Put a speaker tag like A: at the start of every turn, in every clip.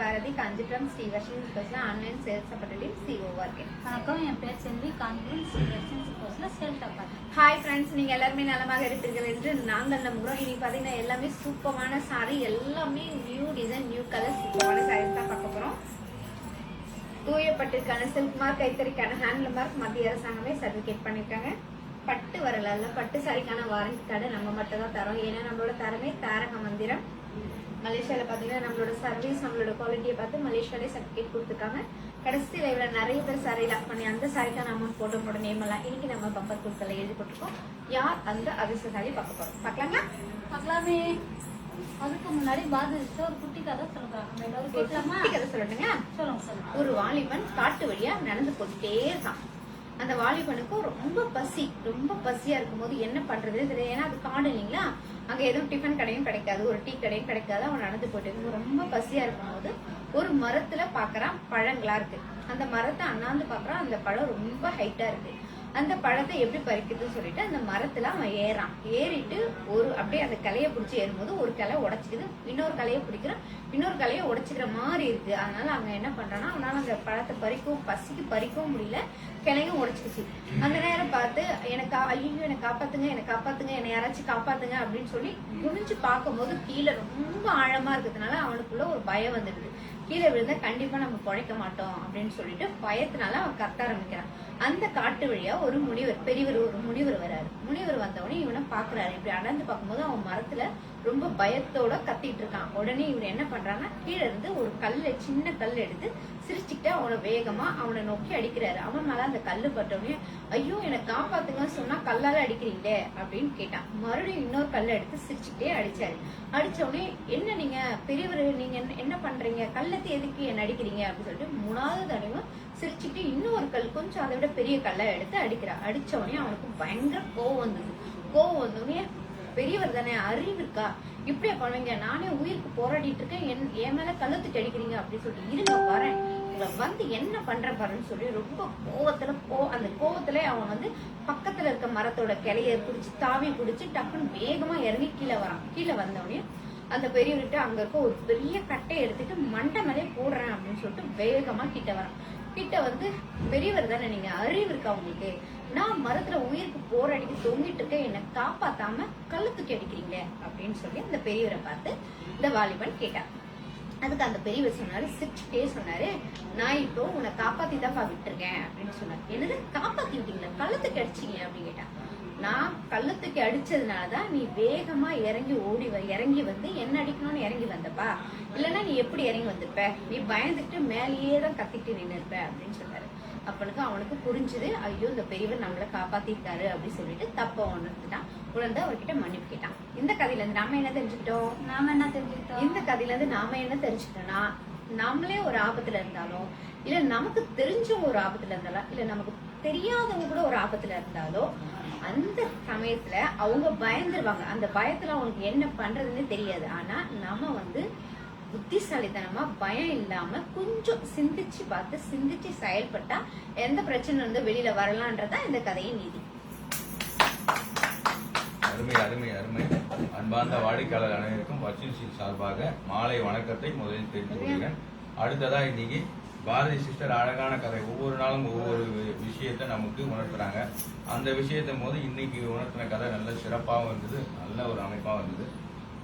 A: பாரதி காஞ்சிபுரம் ஸ்ரீ வர்ஷன் சில்க்ஸ்ல online sales supportive சிஓவா இருக்கேன்.
B: வணக்கம், என் பேர் செல்வி, காஞ்சிபுரம் ஸ்ரீ வர்ஷன் சில்க்ஸ்ல சேல்ஸ் சப்போர்ட்.
A: ஹாய் ஃப்ரெண்ட்ஸ், நீங்க எல்லாருமே நலமாக இருப்பீர்கள் என்று நாங்கள் நம்புகிறோம். இன்னைக்கு பாத்தீங்கன்னா எல்லாமே சூப்பரான சாரி, எல்லாமே நியூ டிசைன் நியூ கலர் சூப்பரான சாரீஸ் தான் பார்க்க போறோம். தூயப்பட்டிற்கான சில்க் மார்க், கைத்தறிக்கான ஹேண்ட்லூம் மார்க் மத்திய அரசாங்கமே சர்டிபிகேட் பண்ணிருக்காங்க. பட்டு வரல, பட்டு சாரிக்கான வாரண்டி கார்டு நம்ம மட்டும் தான் தரோம். ஏன்னா நம்மளோட தரமே தாரக மந்திரம். மலேசியால பாத்தீங்கன்னா நம்மளோட சர்வீஸ், நம்மளோட குவாலிட்டியை பார்த்து மலேசியாலே சர்டிபிகேட் கொடுத்துருக்காங்க. கடைசி லைவ்ல நிறைய பேர் சாரி லாக் பண்ணி அந்த சாரிக்கான அமௌண்ட் போட்டோட நேம் எல்லாம் இன்னைக்கு நம்ம பம்பர் குழுக்களை எழுதி போட்டிருக்கோம். யார் அந்த அதிர்ஷ்ட சாரி பார்க்க போறோம், பார்க்கலாங்களா?
B: பார்க்கலாமே. அதுக்கு முன்னாடி பாரதிஷ்ட ஒரு குட்டி கதை சொல்றாங்க.
A: குட்டி கதை சொல்லட்டுங்களா?
B: சொல்லுங்க.
A: ஒரு வாலிபன் காட்டு வழியா நடந்து போட்டுட்டே இருக்கான். அந்த வாலிபனுக்கும் ரொம்ப பசியா இருக்கும்போது என்ன பண்றது தெரியாது. ஏன்னா அது காடு இல்லைங்களா, அங்க எதுவும் டிஃபன் கடையும் கிடைக்காது, ஒரு டீ கடையும் கிடைக்காது. அவன் நடந்து போயிட்டு ரொம்ப பசியா இருக்கும்போது ஒரு மரத்துல பாக்குறான், பழங்களா இருக்கு. அந்த மரத்தை அண்ணாந்து பாக்குறான், அந்த பழம் ரொம்ப ஹைட்டா இருக்கு. அந்த பழத்தை எப்படி பறிக்கிறதுன்னு சொல்லிட்டு அந்த மரத்துல அவன் ஏறான். ஏறிட்டு அப்படியே அந்த கிளைய பிடிச்சி ஏறும்போது ஒரு கிளை உடைச்சிக்குது, இன்னொரு கிளைய பிடிக்கிறான், இன்னொரு கிளைய உடைச்சிக்கிற மாதிரி இருக்கு. அதனால அவன் என்ன பண்றான்னா, அவனால அந்த பழத்தை பசிக்கு பறிக்கவும் முடியல, கிளையும் உடைச்சிக்கிச்சு. அந்த நேரம் பார்த்து எனக்கு ஐயோ என்னை காப்பாத்துங்க, என்னை யாராச்சும் காப்பாத்துங்க அப்படின்னு சொல்லி குனிஞ்சு பார்க்கும்போது கீழே ரொம்ப ஆழமா இருக்கிறதுனால அவனுக்குள்ள ஒரு பயம் வந்துடுது. கீழே விழுந்தா கண்டிப்பா நம்ம குழைக்க மாட்டோம் அப்படின்னு சொல்லிட்டு பயத்தினால அவன் கத்த ஆரம்பிக்கிறான். அந்த காட்டு வழியா ஒரு முனிவர் வராரு. முனிவர் வந்தவொடனே இவனை பாக்குறாரு. இப்படி அடர்ந்து பார்க்கும்போது அவன் மரத்துல ரொம்ப பயத்தோட கத்திட்டு இருக்கான். உடனே இவர் என்ன பண்றான்னா, கீழே இருந்து ஒரு சின்ன கல் எடுத்து சிரிச்சுக்கிட்டு அவனை நோக்கி அடிக்கிறாரு. அவன் மேல அந்த கல்லு பட்டவனே ஐயோ என்னை காப்பாத்துங்கன்னு சொன்னா கல்லால அடிக்கிறீங்களே அப்படின்னு கேட்டான். மறுபடியும் இன்னொரு கல்லை எடுத்து சிரிச்சுக்கிட்டே அடிச்சாரு. அடிச்சவனே என்ன நீங்க பெரியவர், நீங்க என்ன பண்றீங்க, கல்லத்தை எதுக்கு என்ன அடிக்கிறீங்க அப்படின்னு சொல்லிட்டு மூணாவது தடவை சிரிச்சுட்டு இன்னொரு கல் கொஞ்சம் அதை விட பெரிய கல்லை எடுத்து அடிக்கிறான். அடிச்சவனே அவனுக்கு பயங்கர கோவம் வந்தோடனே பெரியவர் தானே, அறிவு இருக்கா, இப்படியா பண்ணுவீங்க, நானே உயிருக்கு போராடிட்டு இருக்கேன், என் மேல கழுத்துட்டு அடிக்கிறீங்க அப்படின்னு சொல்லிட்டு இருங்க பாரு, வந்து என்ன பண்ற பாருன்னு சொல்லி ரொம்ப அந்த கோவத்துல அவன் பக்கத்துல இருக்க மரத்தோட கிளைய தாவி பிடிச்சி டக்குன்னு வேகமா இறங்கி கீழே வந்தவனே அந்த பெரியவர்கிட்ட அங்க இருக்க ஒரு பெரிய கட்டையை எடுத்துட்டு மண்டை மேலே போடுறேன் அப்படின்னு சொல்லிட்டு வேகமா கிட்ட வரான். கிட்ட பெரியவர் தானே, நீங்க அறிவு இருக்கா உங்களுக்கு, நான் மரத்துல உயிருக்கு போராடிக்கு தொங்கிட்டு இருக்கேன், என்னை காப்பாத்தாம கழுத்துக்கு அடிக்கிறீங்க அப்படின்னு சொல்லி அந்த பெரியவரை பார்த்து இந்த வாலிபன் கேட்டான். அதுக்கு அந்த பெரியவர் சொன்னாரு, சிரிச்சுட்டே சொன்னாரு, நான் இப்போ உன்னை காப்பாத்தி தான்ப்பா விட்டுருக்கேன் அப்படின்னு சொன்னாரு. என்னது காப்பாத்தி விட்டீங்களா, கழுத்துக்கு அடிச்சீங்க அப்படின்னு கேட்டான். நான் கழுத்துக்கு அடிச்சதுனாலதான் நீ வேகமா இறங்கி வந்து என்ன அடிக்கணும்னு இறங்கி வந்தப்பா, இல்லன்னா நீ எப்படி இறங்கி வந்திருப்ப, நீ பயந்துட்டு மேலேயே தான் கத்திட்டு நின்று இருப்ப அப்படின்னு சொன்னாரு. அவனுக்கு புரிஞ்சுது, ஐயோ இந்த பெரியவர் நம்மள காப்பாத்திருக்காரு அப்படின்னு சொல்லிட்டு தப்ப உணர்ந்து அவர்கிட்ட மன்னிப்பு கேட்டான். இந்த கதையில இருந்து நாம என்ன தெரிஞ்சுக்கிட்டோம்? இந்த கதையில இருந்து நாம என்ன தெரிஞ்சுக்கிட்டோம்னா, நம்மளே ஒரு ஆபத்துல இருந்தாலும், இல்ல நமக்கு தெரிஞ்ச ஒரு ஆபத்துல இருந்தாலும், இல்ல நமக்கு தெரியாதவங்க கூட ஒரு ஆபத்துல இருந்தாலோ, அந்த சமயத்துல அவங்க பயந்துருவாங்க. அந்த பயத்துல அவங்களுக்கு என்ன பண்றதுன்னு தெரியாது. ஆனா நம்ம புத்திசாலித்தனமா பயம் இல்லாம கொஞ்சம் சிந்திச்சு செயல்பட்டா எந்த பிரச்சனை வெளியில வரலான்றதா இந்த கதையின் நீதி.
C: அருமை. அன்பார்ந்த வாடிக்கையாளர் அனைவருக்கும் வர்ஷன் சில்க்ஸ் சார்பாக மாலை வணக்கத்தை முதலில் தெரிவித்துக் கொள்கிறேன். அடுத்ததா இன்னைக்கு பாரதி சிஸ்டர் அழகான கதை, ஒவ்வொரு நாளும் ஒவ்வொரு விஷயத்த நமக்கு உணர்த்துறாங்க. அந்த விஷயத்தின் போது இன்னைக்கு உணர்த்தின கதை நல்ல சிறப்பாகவும் இருந்தது, நல்ல ஒரு அமைப்பாகவும் இருந்தது.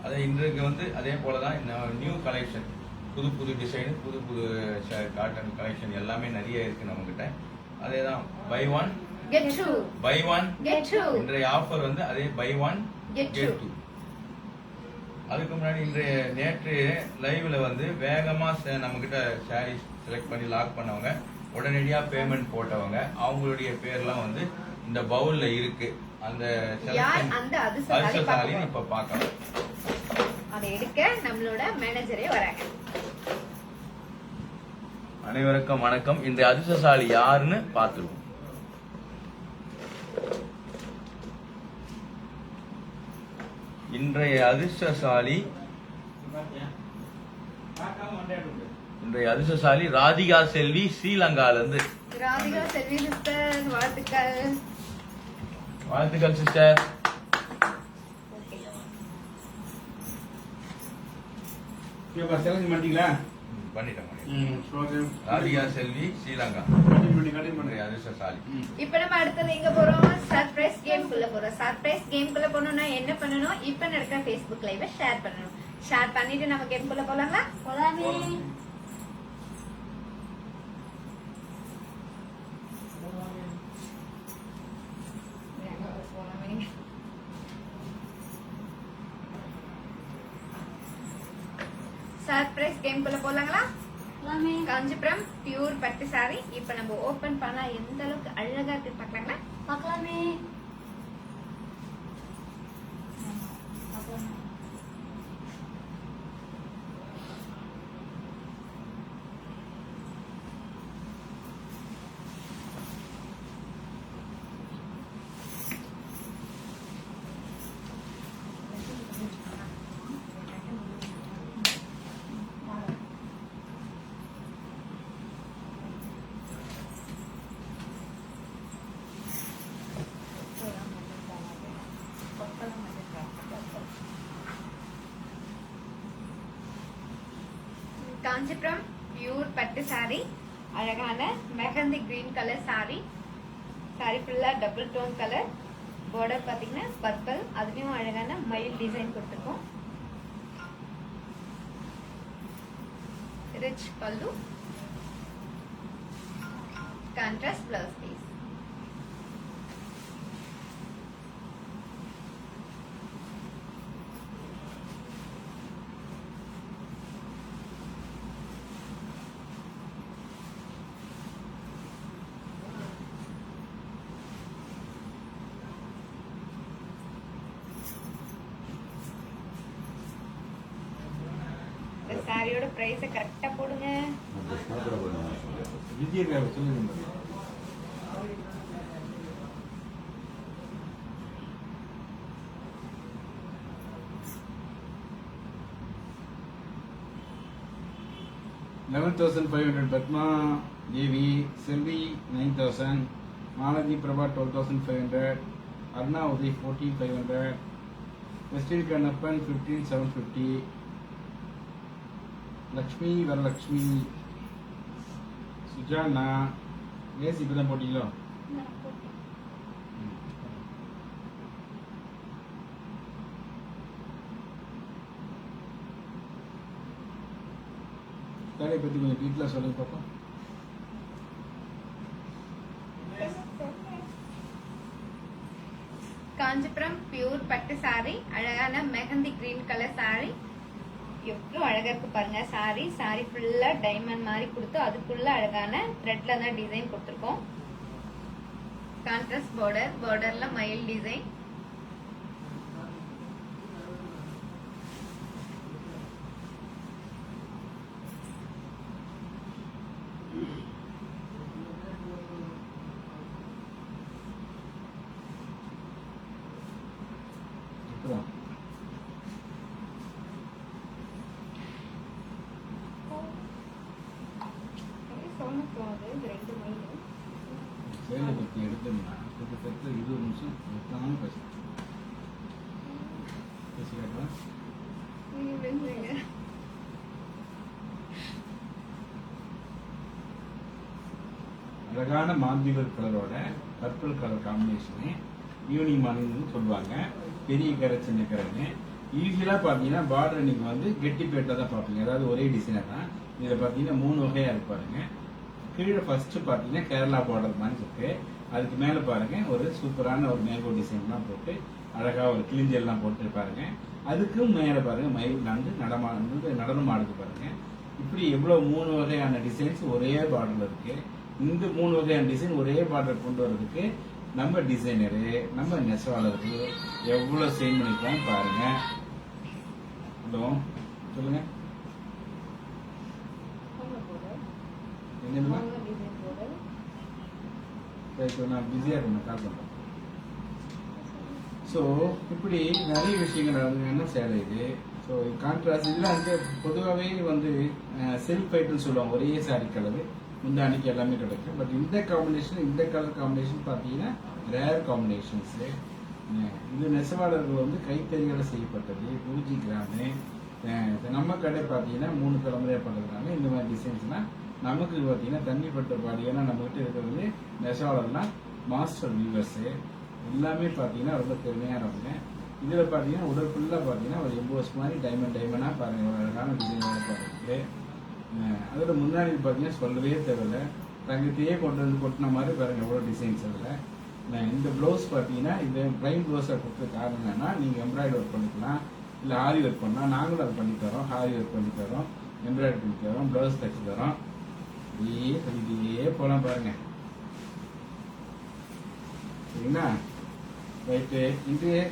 C: அதை இன்றைக்கு அதே போலதான் நியூ கலெக்ஷன், புது டிசைன், புது காட்டன் கலெக்ஷன் எல்லாமே நிறைய இருக்கு நம்ம கிட்ட. அதேதான் பை ஒன் கெட் டூ. இன்றைய ஆஃபர் அதே பை ஒன் கெட் டூ. அதுக்கு முன்னாடி நேற்று லைவ்ல வேகமா நம்ம கிட்ட சாரீஸ் செலக்ட் பண்ணி லாக் பண்ணவங்க, உடனடியா பேமெண்ட் போட்டவங்க, அவங்களுடைய பேர்லாம் இந்த பவுல்ல இருக்கு. அந்த அதிர்ஷ்டசாலி இப்ப பார்க்கலாம்.
A: அதை எடுக்க நம்மளோட மேனேஜரே வராங்க.
C: அனைவருக்கும் வணக்கம். இந்த அதிர்ஷ்டசாலி யாருன்னு பார்த்துருவோம். இன்றைய அதிர்ஷ்டசாலி ராதிகா செல்வி, ஸ்ரீலங்கால இருந்து.
A: ராதிகா செல்வி சிஸ்டர்,
C: வாழ்த்துக்கள் சிஸ்டர். பண்ணிட்டேன். ராதிகா செல்வி ஸ்ரீலங்கா அதிர்ஷ்டசாலி.
A: இப்ப நம்ம அடுத்தது எங்க போறோம்? சர்ப்ரைஸ் கேம்குள்ள போறோம். சர்ப்ரைஸ் கேம்குள்ள போனோம்னா என்ன பண்ணணும்? இப்ப நடக்கிற Facebook லைவ ஷேர் பண்ணணும். ஷேர் பண்ணிட்டு நம்ம கேம்குள்ள போலாங்களா?
B: போலாமே.
A: சர்ப்ரைஸ் கேம்குள்ள போலாங்களா?
B: போலாமே.
A: காஞ்சிபுரம் பியூர் பட்டு சாரி இப்ப நம்ம ஓபன் பண்ணா எந்த அளவுக்கு அழகா இருக்கு பாக்கலாங்களா?
B: பார்க்கலாமே. பார்க்கலாமே.
A: காஞ்சிபுரம் பியூர் பட்டு சாரி அழகான mehndi green colour sorry. Sorry ஃபுல்லா டபுள் டோன் கலர். பார்டர் பாத்தீங்கன்னா பர்பிள், அதுலயும் அழகான மயில் டிசைன் கொடுத்துருக்கோம். ரிச் பல்லு, கான்ட்ராஸ்ட் பிளவுஸ் பீஸ். இந்த சாரியோட பிரைஸ் கரெக்டா போடுங்க.
D: $11,500. Padma JV, Selvi 9,000, Malaji Prabha 12,500, Arna Uday 14,500, Westil Kanappan 15,750, Lakshmi Varalakshmi, Sujana, yes, இப்ப தான் போட்டீங்களோ? சாரியை பத்தி கொஞ்சம் டீட்டெயிலாக சொல்லுங்க பாப்பா.
A: காஞ்சிபுரம் பியூர் பட்டு சாரி அழகான மெஹந்தி கிரீன் கலர் சாரி. எவ்வளவு அழகா இருக்கு பாருங்க சாரி. சாரி ஃபுல்லா டைமண்ட் மாதிரி கொடுத்து அதுக்குள்ள அழகான த்ரெட்ல தான் டிசைன் கொடுத்துருக்கோம். கான்ட்ராஸ்ட் பார்டர், பார்டர்ல மயில் டிசைன்.
D: அப்புறம் சேலை பற்றி எடுத்தோம்னா கிட்டத்தட்ட 20 நிமிஷம் எத்தாமல் பேசணும். பேசிக்கலாம். அழகான மாந்திவர் கலரோட பர்பிள் கலர் காம்பினேஷனு ஈவினிங் மார்னிங்னு சொல்லுவாங்க. பெரிய கரை சின்ன கரைன்னு. யூஸ்வலாக பார்த்தீங்கன்னா பார்டர் இன்னைக்கு வந்து கெட்டிப்பேட்டில் தான் பார்ப்பீங்க. அதாவது ஒரே டிசைனர் தான். இதில் பார்த்தீங்கன்னா 3 வகையாக இருப்பாருங்க. கீழே ஃபர்ஸ்ட் பார்த்தீங்கன்னா கேரளா பார்டர் மாதிரி இருக்கு. அதுக்கு மேலே பாருங்க ஒரு சூப்பரான ஒரு மேங்கோ டிசைன்லாம் போட்டு அழகாக ஒரு கிளிஞ்செல்லாம் போட்டு பாருங்க. அதுக்கும் மேலே பாருங்க மயில் நடனம் ஆடுது பாருங்க. இப்படி எவ்வளோ 3 வகையான டிசைன்ஸ் ஒரே பார்டர்ல இருக்கு. இந்த 3 வகையான டிசைன் ஒரே பார்டர் கொண்டு வர்றதுக்கு நம்ம டிசைனரு நம்ம நெசவாளருக்கு எவ்வளோ செயின் பண்ணிருக்காங்க பாருங்க. ஹலோ சொல்லுங்க. என்னமா நான் பிஸியாக இருக்கேன், கால் பண்ணுறேன். ஸோ இப்படி நிறைய விஷயங்கள் நடந்ததுன்னா சேலை இது. ஸோ கான்ட்ராஸ்ட் இதெல்லாம் வந்து பொதுவாகவே வந்து செல்ஃப் ஐட்டம்னு சொல்லுவாங்க. ஒரே சாரி கலரு முந்தானிக்கு எல்லாமே கிடைக்கும். பட் இந்த காம்பினேஷன் இந்த கலர் காம்பினேஷன் பார்த்தீங்கன்னா ரேர் காம்பினேஷன்ஸு. இது நெசவாளர்கள் வந்து கைத்தறியால் செய்யப்பட்டது. 2G கிராமு நம்ம கடை பார்த்தீங்கன்னா 3 தலைமுறையாக பண்ணுறதுனால இந்த மாதிரி டிசைன்ஸ்லாம் நமக்கு பார்த்தீங்கன்னா தண்ணி பட்ட பாடி. ஏன்னா நம்மகிட்ட இருக்கிறது நெசவாளர்லாம் மாஸ்டர் வீவர்ஸு எல்லாமே பார்த்தீங்கன்னா ரொம்ப திறமையானவங்க. இதில் பார்த்தீங்கன்னா உடல் ஃபுல்லாக பார்த்தீங்கன்னா ஒரு எம்போஸ் மாதிரி டைமண்டாக பாருங்கள், ஒரு அழகான டிசைனாக பாருங்கள். அதோட முன்னாடி பார்த்தீங்கன்னா சொல்லவே தேவையில்லை, தங்கத்தையே கொண்டு வந்து கொட்டின மாதிரி பாருங்கள் எவ்வளோ டிசைன்ஸ் அதில். இந்த ப்ளவுஸ் பார்த்தீங்கன்னா இந்த ப்ளைன் ப்ளவுஸாக கொடுத்த காரணம் என்னன்னா நீங்கள் எம்ப்ராய்டரி ஒர்க் பண்ணிக்கலாம், இல்லை ஆரி ஒர்க் பண்ணலாம். நாங்களும் அதை பண்ணி தரோம், ஆரி ஒர்க் பண்ணி தரோம், எம்ப்ராய்டரி பண்ணி தரோம், ப்ளவுஸ் தைச்சு தரோம். இதே போகலாம் பாருங்க. சரிங்களா? ரைட்டு.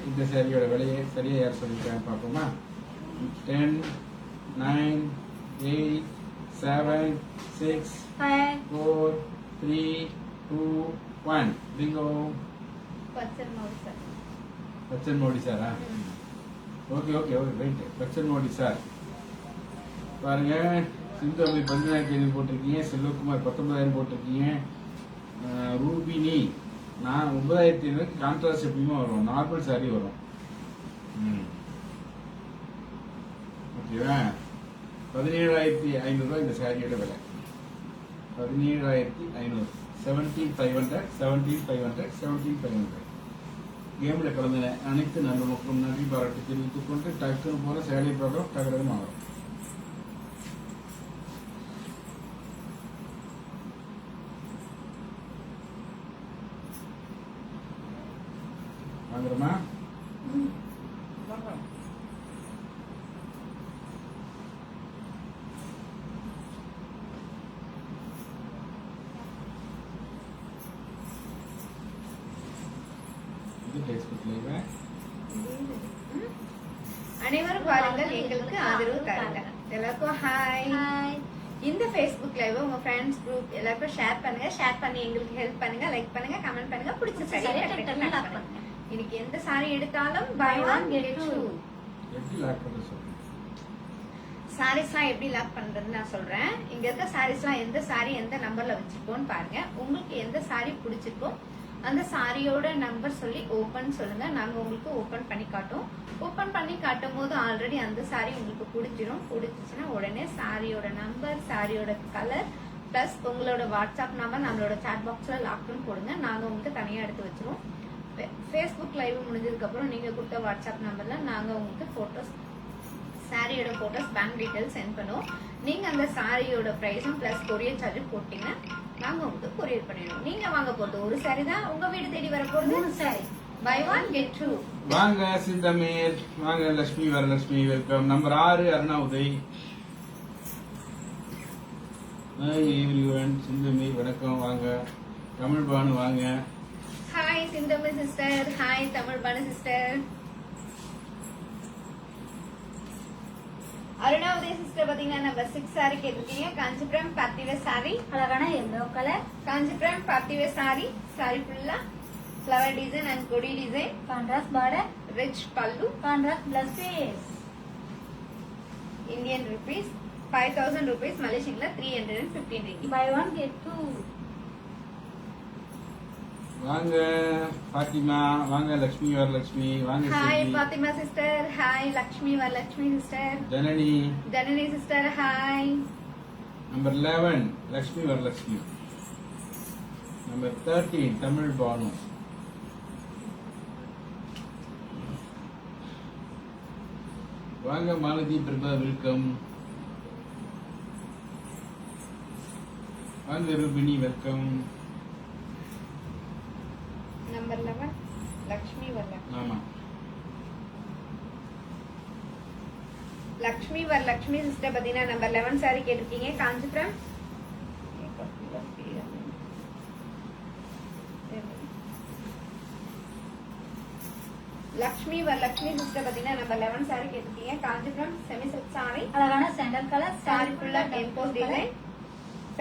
D: இந்த சாரியோட விலையை சரியாக யார் சொல்லியிருக்காங்க பார்ப்போமா? 10, 9, 8, 7, 6,
B: 5
D: 4, 3, 2, 1. பிங்கோ.
A: பச்சை மாவு சார்.
D: பச்சன் மோடி சாரா? Okay right. Bachchan Modi sir பாருங்க. சிந்து அம்மை 15,000 போட்டிருக்கீங்க, செல்வகுமார் 19,000 போட்டிருக்கீங்க, ரூபினி நான் 9,500 கான்ட்ராஸ்ட் எப்பயுமே வரும், நார்மல் சாரி வரும். ஓகேவா? 17,500 இந்த சாரியோட விலை. 17,500. 17,500, 17,500, 17,500. கேம்ல கலந்த அனைத்து நல்ல மக்களும் நன்றி பாராட்டு தெரிவித்துக் கொண்டு டக்குன்னு போற சேலை பார்க்கிறோம், டக்குனு வாங்குறோம். வாங்குறோமா?
A: அனைவரும் வாருங்கள், எங்களுக்கு ஆதரவு தருங்க. எல்லாருக்கும் ஹாய்.
B: ஹாய்.
A: இந்த ஃபேஸ்புக் லைவ் உங்க ஃப்ரெண்ட்ஸ் குரூப் எல்லாருக்கும் ஷேர் பண்ணுங்க. ஷேர் பண்ணி எங்களுக்கு ஹெல்ப் பண்ணுங்க, லைக் பண்ணுங்க, கமெண்ட் பண்ணுங்க. பிடிச்ச சாரி பண்ணுங்க. இன்னைக்கு எந்த சாரி எடுத்தாலும் பை ஒன் கெட் டூ.
D: எப்படி லாக் பண்ண சொல்றீங்க?
A: சாரீஸ்லாம் எப்படி லாக் பண்றதுன்னு நான் சொல்றேன். இங்க இருக்க சாரீஸ்லாம் எந்த சாரி எந்த நம்பர்ல வச்சிருக்கோன்னு பாருங்க. உங்களுக்கு எந்த சாரி பிடிச்சிருக்கோ அந்த சாரியோட நம்பர் சொல்லி ஓபன் சொல்லுங்க, நாங்க உங்களுக்கு ஓபன் பண்ணி காட்டும். ஓபன் பண்ணி காட்டும் போது ஆல்ரெடி அந்த சாரி உங்களுக்கு பிடிச்சிரும். பிடிச்சிச்சுன்னா உடனே சாரியோட நம்பர், சாரியோட கலர் பிளஸ் உங்களோட வாட்ஸ்அப் நம்பர் நம்மளோட சாட் பாக்ஸ்ல லாக்னு போடுங்க, நாங்க உங்களுக்கு தனியா எடுத்து வச்சிருவோம். ஃபேஸ்புக் லைவ் முடிஞ்சதுக்கு அப்புறம் நீங்க கொடுத்த வாட்ஸ்அப் நம்பர்ல நாங்க உங்களுக்கு போட்டோஸ், சாரியோட போட்டோஸ், பேங்க் டீடைல்ஸ் சென்ட் பண்ணுவோம். நீங்க அந்த சாரியோட பிரைஸும் பிளஸ் கொரியர் சார்ஜும் போட்டீங்கன்னா நாங்க உங்களுக்கு கொரியர் பண்ணிடுவோம். நீங்க வாங்க போறது ஒரு சாரி தான், உங்க வீடு தேடி வர போறது
B: 3 sari.
A: Buy one get two.
D: வாங்க சிந்தமேர், வாங்க Lakshmi Varalakshmi, welcome. Number 6 Aruna Uday. Everyone, சிந்தமேர் வணக்கம், வாங்க. தமிழ் பானு வாங்க.
A: ஹாய் சிந்தமி sister, hi Tamil Banu sister. அருணாவுதய சிஸ்டர் பாத்தீங்கன்னா நம்பர் 6 சாரி கேட்டிருக்கீங்க. காஞ்சிபுரம் பார்த்திவேர் சாரி,
B: அழகான yellow colour.
A: Kanchipuram party wear sari. Sorry ஃபுல்லா ஃபிளவர் டிசைன் அண்ட் கொடி டிசைன்,
B: கான்ட்ராஸ்ட் பார்டர்,
A: ரிச் பல்லு,
B: contrast plus piece.
A: Indian rupees 5,000 rupees, மலேசியன்ல 315 ringgit.
B: Buy one get two.
D: வாங்க பாத்திமா, வாங்க லட்சுமி வரலட்சுமி, வாங்க.
A: Hi
D: Selvi.
A: Fatima sister, hi Lakshmi Varalakshmi sister,
D: Janani.
A: Janani sister hi.
D: Number 11 Lakshmi Varalakshmi. Number 13 Tamil Banu. வாங்க Malathi Prabha, welcome. வாங்க Rubini, welcome.
A: Number 11 Lakshmi Varalakshmi.
D: ஆமா,
A: லக்ஷ்மி வரலட்சுமி சிஸ்டர் பாத்தீங்கன்னா நம்பர் 11 சாரி கேட்டிருக்கீங்க. காஞ்சிபுரம் லக்ஷ்மி வரலட்சுமி சிஸ்டர் பாத்தீங்கன்னா நம்பர் 11 சாரி கேட்டிருக்கீங்க. காஞ்சிபுரம் செமி சில்க் சாரி,
B: அழகான சாண்டல் கலர்.
A: சாரி ஃபுல்லா எம்போஸ் டிசைன்,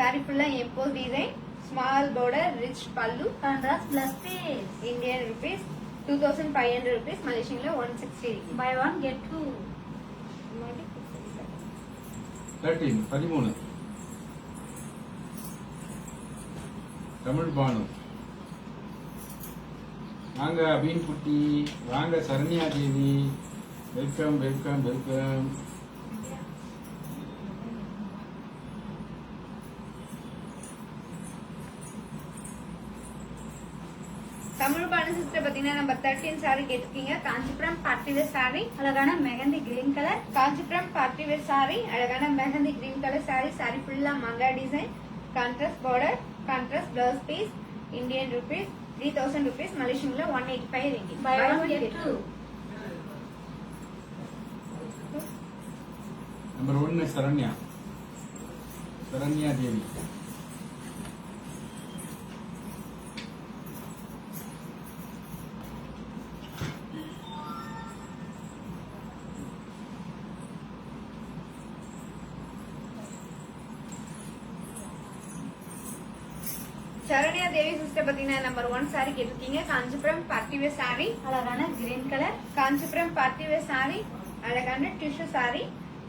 A: சாரி ஃபுல்லா emboss design, small border, rich பல்லு,
B: contrast plus piece.
A: Indian rupees 2,500 rupees, மலேசியன்ல 160 ringgit.
B: Buy one get two.
D: 13 Tamil Banu. வாங்க அபீன் குட்டி, வாங்க Saranya Devi, welcome welcome welcome.
A: Tamil Banu sister பாத்தீங்கன்னா நம்பர் 13 சாரி கேட்டிருக்கீங்க. காஞ்சிபுரம் பார்ட்டி வேர் சாரி,
B: அழகான mehndi green colour.
A: Kanchipuram party wear sorry, அழகான mehndi green colour sorry. Sorry ஃபுல்லா மங்கா design, contrast border, contrast blouse piece. Indian rupees 3000 rupees, மலேசியன்ல 185 ringgit.
B: Buy one get two.
D: Number 1 Saranya Devi.
A: Saranya Devi sister பாத்தீங்கன்னா number 1 sari கேட்டிருக்கீங்க. Kanchipuram party wear sorry,
B: அழகான green colour.
A: Kanchipuram party wear sorry, அழகான tissue sari.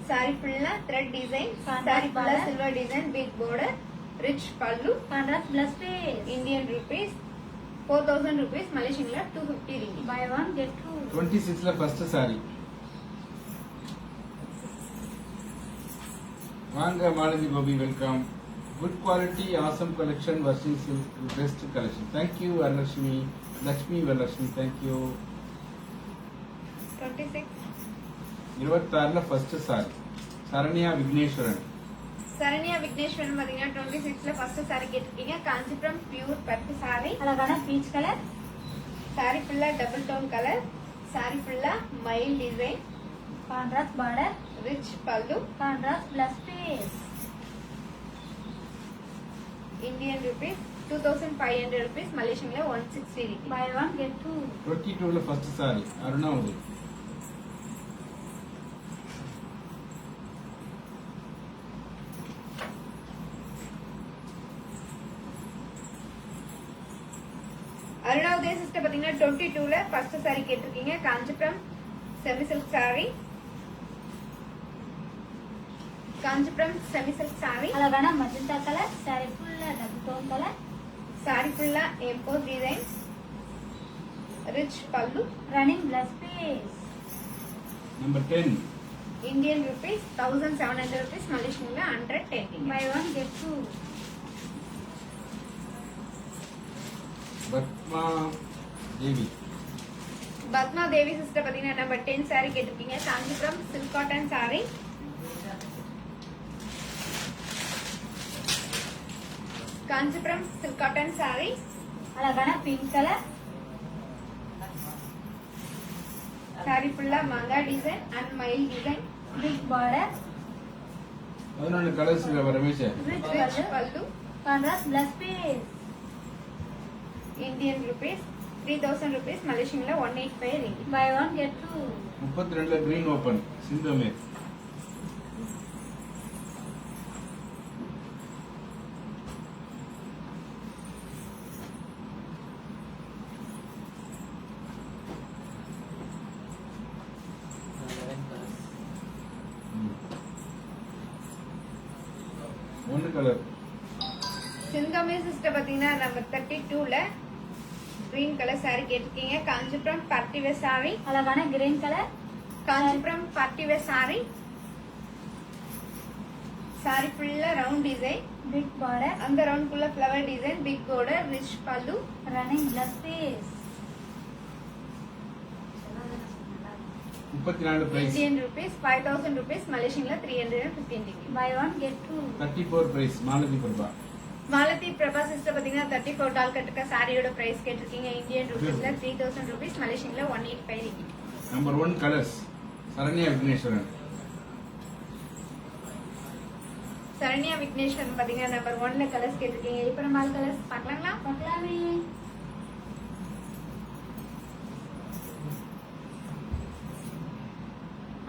A: Sorry ஃபுல்லா thread design, sorry ஃபுல்லா silver design, big border, rich பல்லு.
B: Contrast plus piece.
A: Indian rupees 4000 rupees, மலேசியன்ல 250 ringgit.
B: Buy one get two.
D: 26ல first sari. வாங்க Malathi Gopi, welcome. Good quality, awesome collection, வர்ஷிங் silk, best collection. Thank you Varalakshmi, Lakshmi Varalakshmi, thank you.
A: 26
D: 26ல first sari. Saranya Vigneswaran.
A: Saranya Vigneswaran பாத்தீங்கன்னா 26ல first sari கேட்டிருக்கீங்க. காஞ்சிபுரம் பியூர் பட்டு சாரி,
B: அழகான பீச் கலர்.
A: சாரி ஃபுல்லா டபுள் டோன் கலர். சாரி ஃபுல்லா மைல் டிசைன்,
B: கான்ட்ராஸ்ட் பார்டர்,
A: ரிச் பல்லு.
B: Contrast plus piece.
A: Indian rupees 2500 rupees, மலேசியன்ல 160 ringgit.
B: Buy one get two.
D: 22ல ஃபர்ஸ்ட் சாரி. அருணா உதய்.
A: அருணாவுதய சிஸ்டர் பாத்தீங்கன்னா 22ல ஃபர்ஸ்ட் சாரி கேட்டிருக்கீங்க. Kanchipuram semi silk sorry, Kanchipuram semi silk sorry.
B: அழகான மஜந்தா கலர். சாரி ஃபுல்லா டபுள் டோன் கலர்.
A: சாரி ஃபுல்லா எம்போஸ் டிசைன், ரிச் பல்லு.
B: Running plus piece.
D: Number 10
A: Indian rupees 1700 rupees, மலேசியன்ல 110 ringgit.
B: Buy one get two.
D: Padma Devi.
A: Padma Devi sister பாத்தீங்கன்னா number 10 saree கேட்டிருக்கீங்க. Kanchipuram silk cotton saree, Kanchipuram silk cotton sorry.
B: அழகான pink colour.
A: Sorry ஃபுல்லா மங்கா design and மயில் design,
B: big border,
D: 11 colours Ramesh.
A: Rich பல்லு.
B: Contrast plus piece.
A: Indian rupees 3000 rupees, மலேசியன்ல 185 ringgit.
B: Buy one get two.
D: 32ல green open சிந்தோமேர். ஒன்னு கலர்.
A: சிந்தாமே சிஸ்டர் பாத்தீங்கன்னா நம்பர் 32ல கிரீன் கலர் சாரி கேட்டிருக்கீங்க. காஞ்சிபுரம் பார்ட்டி வேர் சாரி,
B: அழகான green colour.
A: Kanchipuram party wear sorry. Sorry ஃபுல்லா ரவுண்ட் டிசைன்,
B: பிக் பார்டர்,
A: அந்த ரவுண்ட் குள்ள flower design, big border, rich பல்லு.
B: Running plus piece.
D: 34 price.
A: Indian rupees 5000 rupees, மலேசியன்ல 315 ringgit.
B: Buy one get two.
D: 34 price. Malathi Prabha.
A: Malathi Prabha sister பாத்தீங்கன்னா 34 டால் கட்டுக்க சாரியோட பிரைஸ் கேட்டிருக்கீங்க. இந்தியன் ருபீஸ்ல 3000 ருபீஸ், மலேசியன்ல 185 ringgit.
D: Number 1 colours. Saranya Vigneswaran.
A: Saranya Vigneswaran பாத்தீங்கன்னா நம்பர் 1ல கலர்ஸ் கேட்டிருக்கீங்க. இப்ப நம்ம கலர்ஸ் பார்க்கலாங்களா?
B: பார்க்கலாமே.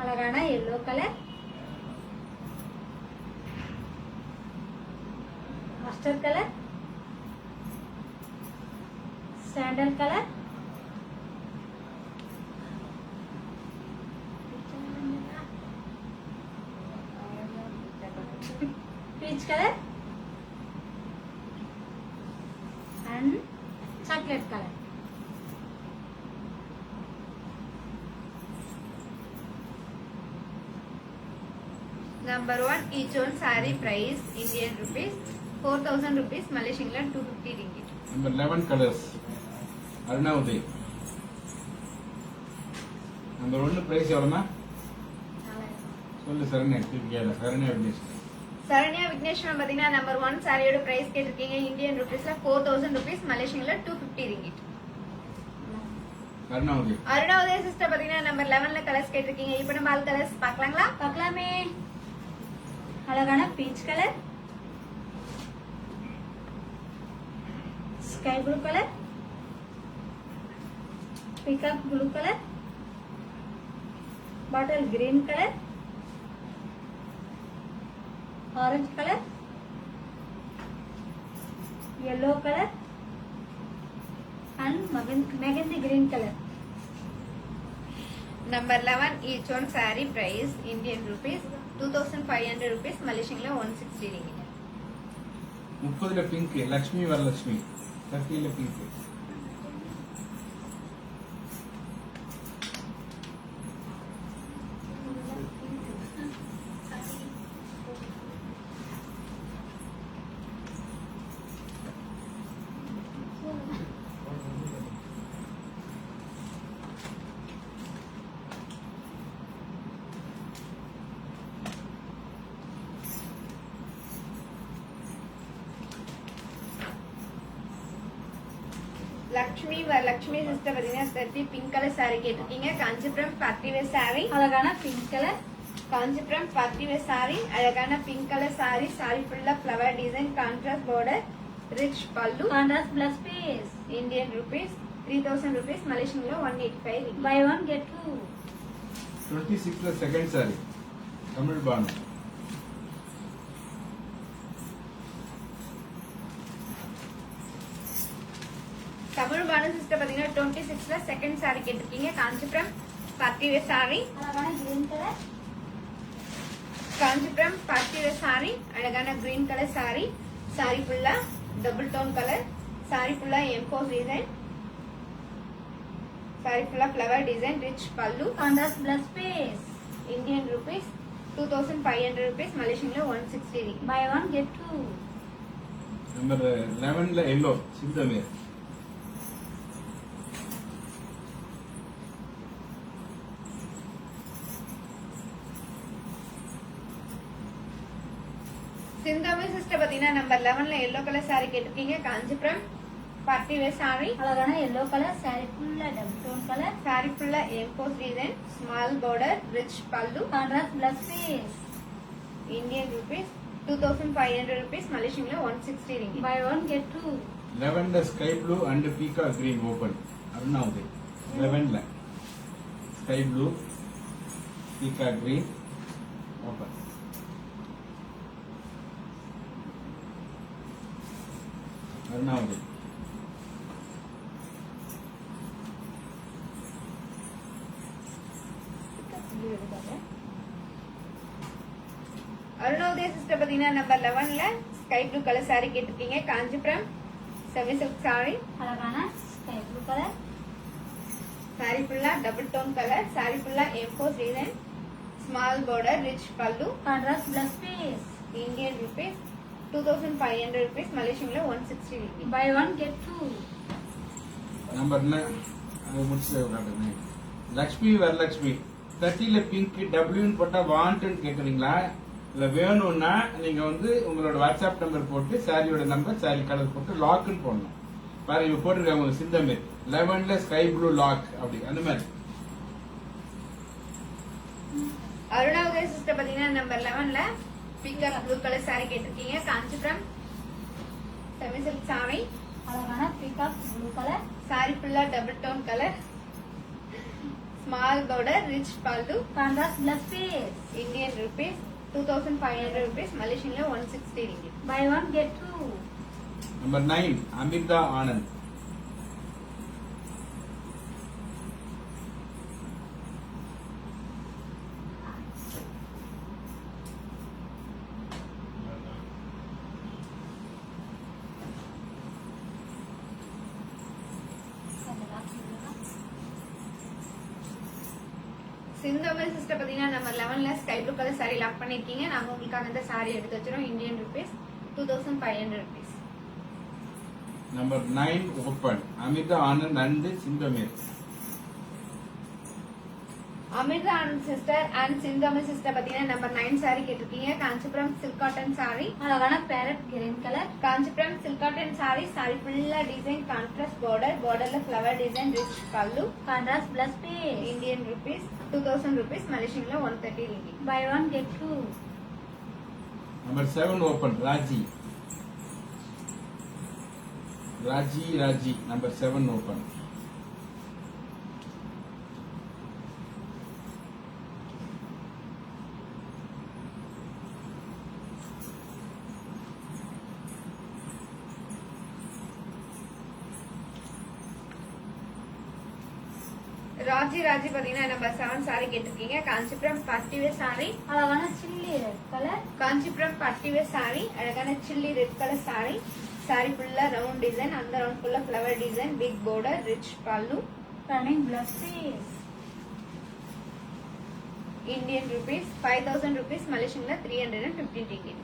B: அழகான yellow colour, mustard colour, sandal colour, peach colour and chocolate color.
A: Number 1 each one saree price Indian rupees 4000 rupees, Malaysian 250 ringgit.
D: Number 11 colors. Aruna Uday. Number 1 price எவ்வளவுமா சொல்லு Saranya. Saranya Vignesh.
A: Saranya Vignesh ma'am பாத்தீங்கன்னா நம்பர் 1 சாரியோட பிரைஸ் கேட்டிருக்கீங்க இந்தியன் ருபீஸ்ல 4000 ருபீஸ், மலேசியன்ல 250 ரிங்கிட்.
D: அருணா உதய்.
A: அருணா உதய சிஸ்டர் பாத்தீங்கன்னா number 11ல colours கேட்டிருக்கீங்க. இப்போ நம்ம ஆல் கலர்ஸ் பார்க்கலாங்களா?
B: பார்க்கலாமே. அழகான peach colour, sky blue colour, peacock blue colour, bottle green colour, orange colour, yellow colour and mehndi green colour.
A: Number 11 each one saree price Indian rupees 2500 rupees, மலேசியன்ல 160 ringgit.
D: 30ல pink Lakshmi Varalakshmi. 30ல pink.
A: Lakshmi Varalakshmi sister பாத்தீங்கன்னா 30 pink colour saree கேட்டிருக்கீங்க. Kanchipuram party wear saree,
B: அழகான pink colour,
A: Kanchipuram party wear saree, அழகான pink colour saree, saree ஃபுல்லா flower design, contrast border, rich பல்லு,
B: contrast plus piece.
A: Indian rupees 3000 rupees, மலேசியன்ல 185 ringgit.
B: Buy one get two.
D: 26ல second saree Tamil Banu.
A: Tamil Banu sister பாத்தீங்கன்னா 26ல second saree கேட்டிருக்கீங்க. Kanchipuram party wear saree,
B: அழகான green colour,
A: Kanchipuram party wear saree, அழகான green colour saree, saree ஃபுல்லா double tone colour, saree ஃபுல்லா emboss design, saree ஃபுல்லா ஃப்ளவர் டிசைன், ரிச் பல்லு,
B: contrast plus piece.
A: Indian rupees 2500 rupees, மலேசியன்ல 160 ringgit.
B: Buy one get two.
D: Number 11ல yellow சிந்தமேர்.
A: சிந்தாமி sister பாத்தீங்கன்னா நம்பர் 11ல எல்லோ கலர் saree கேட்டிருக்கீங்க. காஞ்சிபுரம் பார்ட்டி வேர் saree,
B: அழகான எல்லோ கலர் சாரி ஃபுல்லா டபுள் டோன் கலர்,
A: saree ஃபுல்லா emboss design, small border, rich பல்லு,
B: contrast plus piece.
A: Indian rupees 2500 rupees, மலேசியன்ல 160 ringgit.
B: Buy one get two.
D: 11ல sky blue and peacock green open. Aruna Uday. 11ல sky blue peacock green open. Aruna Uday.
A: Arunodaya sister பாத்தீங்கன்னா number 11ல sky blue colour saree கேட்டிருக்கீங்க. Kanchipuram semi silk saree,
B: அழகான sky blue colour,
A: saree ஃபுல்லா double tone colour, saree ஃபுல்லா emboss design, small border, rich பல்லு,
B: contrast plus piece.
A: Indian rupees 2500 rupees, மலேசியன்ல 160 ringgit.
B: Buy one get two.
D: Number அது முடிச்சு காட்டுங்க. லக்ஷ்மி வரலட்சுமி. 30ல பிங்க் டபிள்யூன்னு போட்டா வாண்ட்னு கேக்குறீங்களா? இல்ல வேணும்னா நீங்க வந்து உங்களோட வாட்ஸ்அப் நம்பர் போட்டு சாரியோட நம்பர் சாரி கலர் போட்டு லாக்னு போடணும். பாருங்க இவங்க போட்டிருக்காங்க சிந்தமேர் 11ல ஸ்கை ப்ளூ லாக் அப்படி அந்த மாதிரி.
A: அருணாவுதய சிஸ்டர் பாத்தீங்கன்னா நம்பர் 11ல பிங்க் ப்ளூ கலர் saree கேட்டிருக்கீங்க. காஞ்சிபுரம் செமி சில்க் saree,
B: அழகான பீகாக் ப்ளூ கலர்,
A: saree ஃபுல்லா double tone colour, small border, rich பல்லு,
B: contrast plus piece.
A: Indian rupees 2500 rupees, மலேசியன்ல 160 ringgit.
B: Buy one get two.
D: Number 9 Amritha Anand.
A: சிந்தோமல் sister பாத்தீங்கன்னா number 11ல sky blue colour saree lock பண்ணிருக்கீங்க. நாங்க உங்களுக்காக இந்த saree எடுத்து வச்சிரோம். Indian rupees 2500 rupees.
D: Number 9 open. Amritha Anand and சிந்தமேர்.
A: அமிர்தா ஆனந்த் சிஸ்டர் அண்ட் சிந்தாமல் சிஸ்டர் பாத்தீங்கன்னா நம்பர் 9 சாரி கேட்டிருக்கீங்க. காஞ்சிபுரம் சில்க் காட்டன் சாரி,
B: அழகான parrot green colour.
A: Kanchipuram silk cotton saree, sorry ஃபுல்லா டிசைன், கான்ட்ராஸ்ட் பார்டர், பார்டர்ல ஃபிளவர் டிசைன், ரிச் பல்லு,
B: contrast plus piece.
A: Indian rupees 2000 rupees, மலேசியன்ல 130 ringgit.
B: Buy one get two.
D: Number 7 open. Raji. Raji number 7 open.
A: Raji பாத்தீங்கன்னா number 7 saree கேட்டிருக்கீங்க. Kanchipuram party wear saree,
B: அழகான chilli red colour.
A: Kanchipuram party wear saree, அழகான chilli red colour sorry, sorry ஃபுல்லா round design, அந்த round ஃபுல்லா flower design, big border, rich பல்லு,
B: running plus piece.
A: Indian rupees 5000 rupees, மலேசியன்ல 315 ringgit.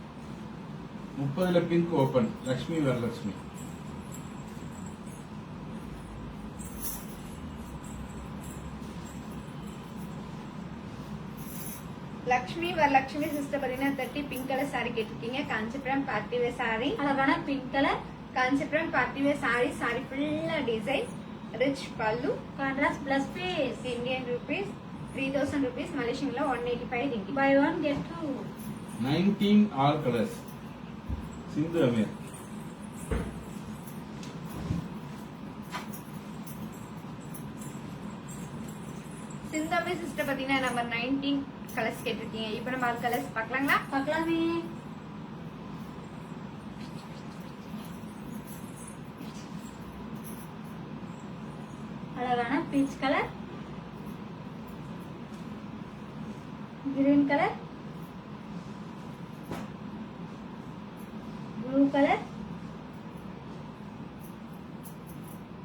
D: 30ல pink open. Lakshmi Varalakshmi.
A: Lakshmi Varalakshmi sister பாத்தீங்கன்னா 30 பிங்க் கலர் சாரி கேட்டிருக்கீங்க. Kanchipuram party wear saree,
B: அழகான pink colour.
A: Kanchipuram party wear saree, sorry ஃபுல்லா டிசைன், ரிச் பல்லு,
B: contrast plus piece.
A: Indian rupees 3000 rupees, மலேசியன்ல 185 ringgit.
B: Buy one get two.
D: 19 all colours. Sindhu Ameer.
A: சிந்தாபி sister பாத்தீங்கன்னா நம்பர் 19 கலர்ஸ் கேட்டிருக்கீங்க. இப்ப நம்ம ஆல் கலர்ஸ் பார்க்கலாங்களா?
B: பார்க்கலாமே. அழகான peach colour, green colour, blue colour,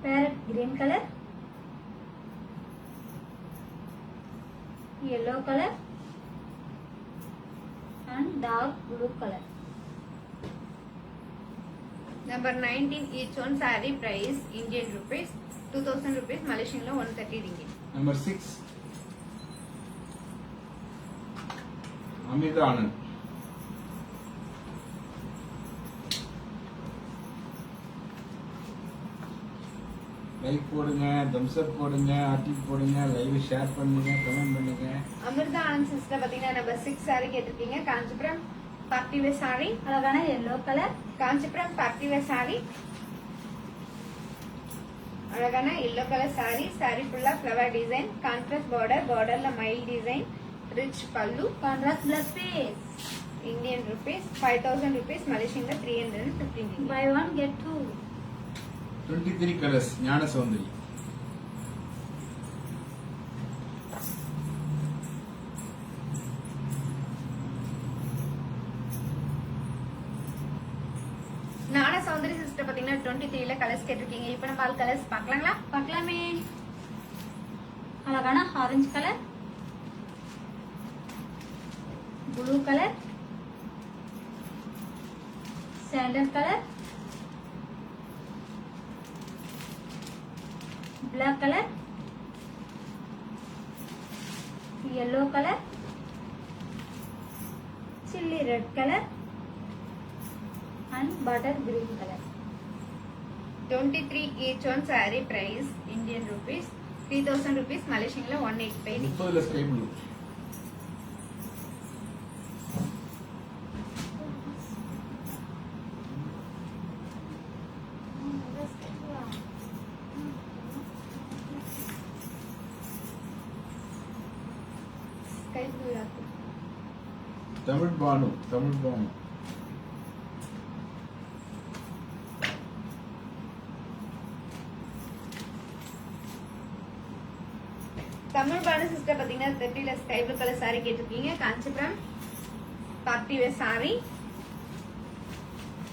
B: parrot green colour, yellow color and dark blue color.
A: Number 19 each one saree price Indian rupees 2000 rupees, Malaysian 130 ringgit.
D: Number 6 Amritha Anand. Like போடுங்க, thumbs up போடுங்க, ஆர்டிக் போடுங்க, live share பண்ணுங்க, comment பண்ணுங்க.
A: Amritha Anand sister பாத்தீங்கன்னா number 6 saree கேட்டிருக்கீங்க. Kanchipuram party wear saree,
B: அழகான yellow color,
A: Kanchipuram party wear saree, அழகான yellow color saree, saree ஃபுல்லா ஃப்ளவர் டிசைன், கான்ட்ராஸ்ட் பார்டர், பார்டர்ல மைல் design, rich pallu,
B: contrast plus piece.
A: Indian rupees 5000 rupees, Malaysian 315 ringgit.
B: Buy one get two.
D: 23 colours. ஞான சௌந்தரி.
A: ஞான Soundari sister பாத்தீங்கன்னா 23ல colours கேட்டிருக்கீங்க. இப்போ நம்ம ஆல் கலர்ஸ் பார்க்கலாங்களா?
B: பார்க்கலாமே. அழகான orange colour, blue colour, sandal colour, black color, yellow color, chilli red color and butter green color.
A: 23 each one saree price Indian rupees 3000 rupees, Malaysian 185.
D: 30ல sky blue. Tamil Banu.
A: Tamil Banu sister பாத்தீங்கன்னா 30ல sky blue colour saree கேட்டிருக்கீங்க. Kanchipuram party wear saree,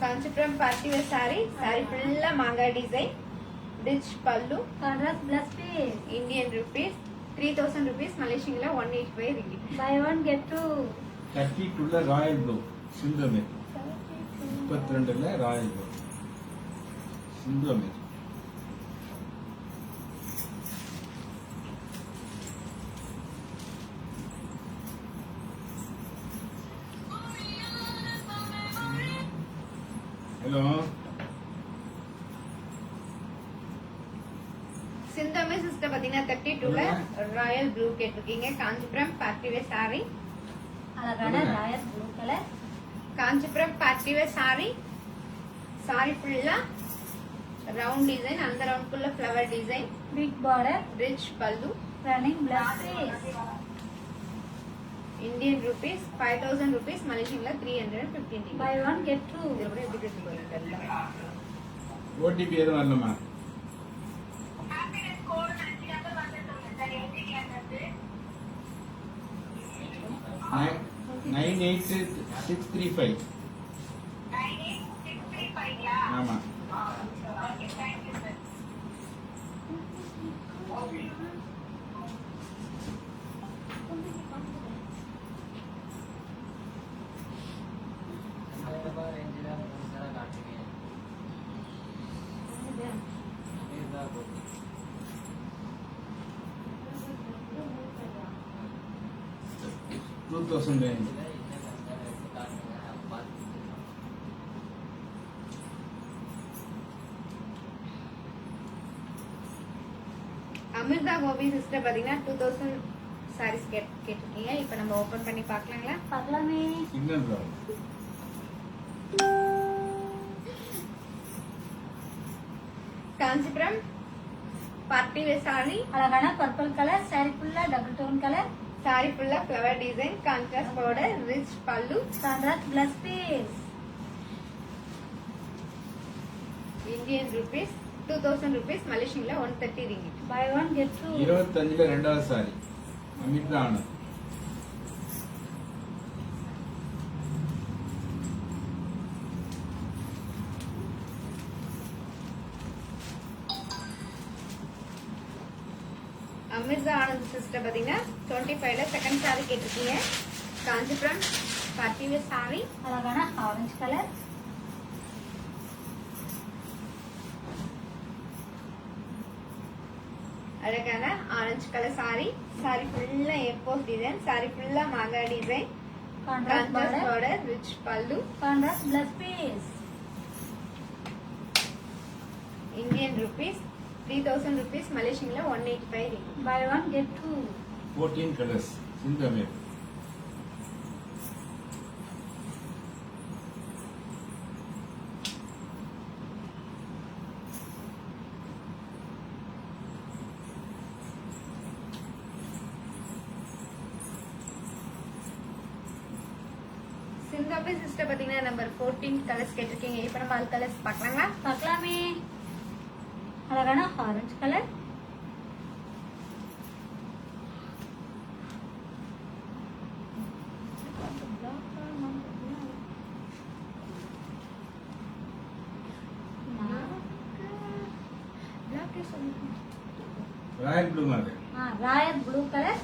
A: Kanchipuram party wear saree, saree ஃபுல்லா மாங்காய் design, rich pallu,
B: Contrast plus piece.
A: Indian rupees 3000 rupees, Malaysian 185 ringgit.
B: Buy one get two.
D: 32ல royal blue. சிந்தமே. 32ல royal blue. Sindhu அமைச்சு. ஹலோ
A: சிந்தாமே சிஸ்டர் பாத்தீங்கன்னா 32ல ராயல் ப்ளூ கேட்டிருக்கீங்க. Kanchipuram party wear saree.
B: அழகான royal blue colour.
A: Kanchipuram party wear saree. Sorry ஃபுல்லா ரவுண்ட் டிசைன், அந்த ரவுண்ட்குள்ள flower design,
B: big border,
A: rich பல்லு,
B: running plus.
A: Indian rupees 5000 rupees, மலேசியன்ல 315.
B: Buy one get two.
A: இது கூட எப்படி பேசி போறீங்க?
D: ஓடிபி எதுவும் வரணுமா? 98635. ஆமா.
A: அமிர்தா கோபி சிஸ்டர் பாத்தீங்கன்னா 2000 சாரீஸ் கேட்டிருக்கீங்க. இப்ப நம்ம ஓபன் பண்ணி பார்க்கலாங்களா?
B: பார்க்கலாமே.
D: Signal bro.
A: Kanchipuram party wear sorry.
B: அழகான பர்பிள் கலர். சாரி ஃபுல்லா டபுள் டோன் கலர்.
A: சாரி ஃபுல்லா flower design, contrast border, rich பல்லு,
B: contrast plus piece.
A: Indian rupees 2000 rupees, மலேசியன்ல 130 ringgit.
B: Buy one get two.
D: 25ல ரெண்டாவது சாரி அமிர்தா ஆனந்த்.
A: அமிர்தா ஆனந்த் சிஸ்டர் பாத்தீங்கன்னா 25ல செகண்ட் சாரி கேட்டிருக்கீங்க. Kanchipuram party wear sorry.
B: அழகான ஆரஞ்சு கலர்.
A: அழகான ஆரஞ்சு கலர் சாரி. சாரி ஃபுல்லா ஏர்போஸ்ட் டிசைன், சாரி ஃபுல்லா மாங்கா design,
B: contrast
A: contrast
B: border.
A: Border, rich பல்லு,
B: contrast plus piece.
A: Indian rupees 3000 rupees, மலேசியன்ல 185 ringgit.
B: Buy one get two.
D: 14 colours Sindhu அமைச்சு.
A: சிந்தாபி சிஸ்டர் பாத்தீங்கன்னா நம்பர் 14 கலர்ஸ் கேட்டிருக்கீங்க. இப்ப நம்ம ஆல் கலர்ஸ் பார்க்கலாங்களா?
B: பார்க்கலாமே. அழகான ஆரஞ்சு கலர்.
D: ராயல் ப்ளூ மாதிரி.
B: Royal blue colour.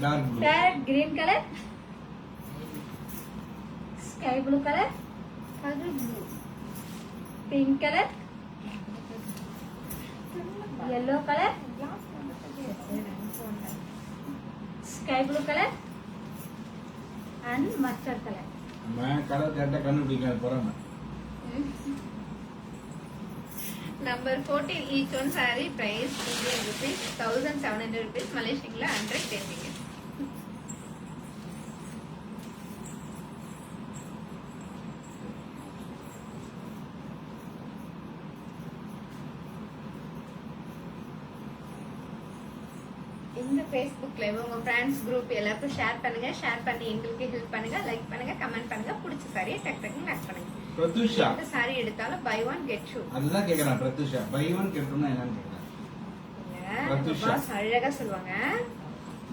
D: Dark blue.
B: Parrot green colour. Sky blue colour. Pink colour. yellow colour. Sky blue colour and mustard colour.
D: நம்ம கலர் கரெக்டா கண்டுபிடிக்காது போறாம.
A: நம்பர் 14 each one saree price Indian rupees 1700 rupees, மலேசியன்ல 110 ringgit. இந்த Facebook live உங்க friends group எல்லாருக்கும் share பண்ணுங்க. Share பண்ணி எங்களுக்கு ஹெல்ப் பண்ணுங்க. லைக் பண்ணுங்க, கமெண்ட் பண்ணுங்க. பிடிச்ச சாரியை டக் டக்குன்னு லைக் பண்ணுங்க.
D: பிரதுஷா
A: எந்த சாரி எடுத்தாலும் பை ஒன் கெட் டூ.
D: அதுதான் கேக்குறான். பிரதுஷா பை ஒன் கெட்டோம்னா என்னன்னு கேக்குறான். பிரதுஷா.
A: பாஸ் அழகா சொல்லுவாங்க.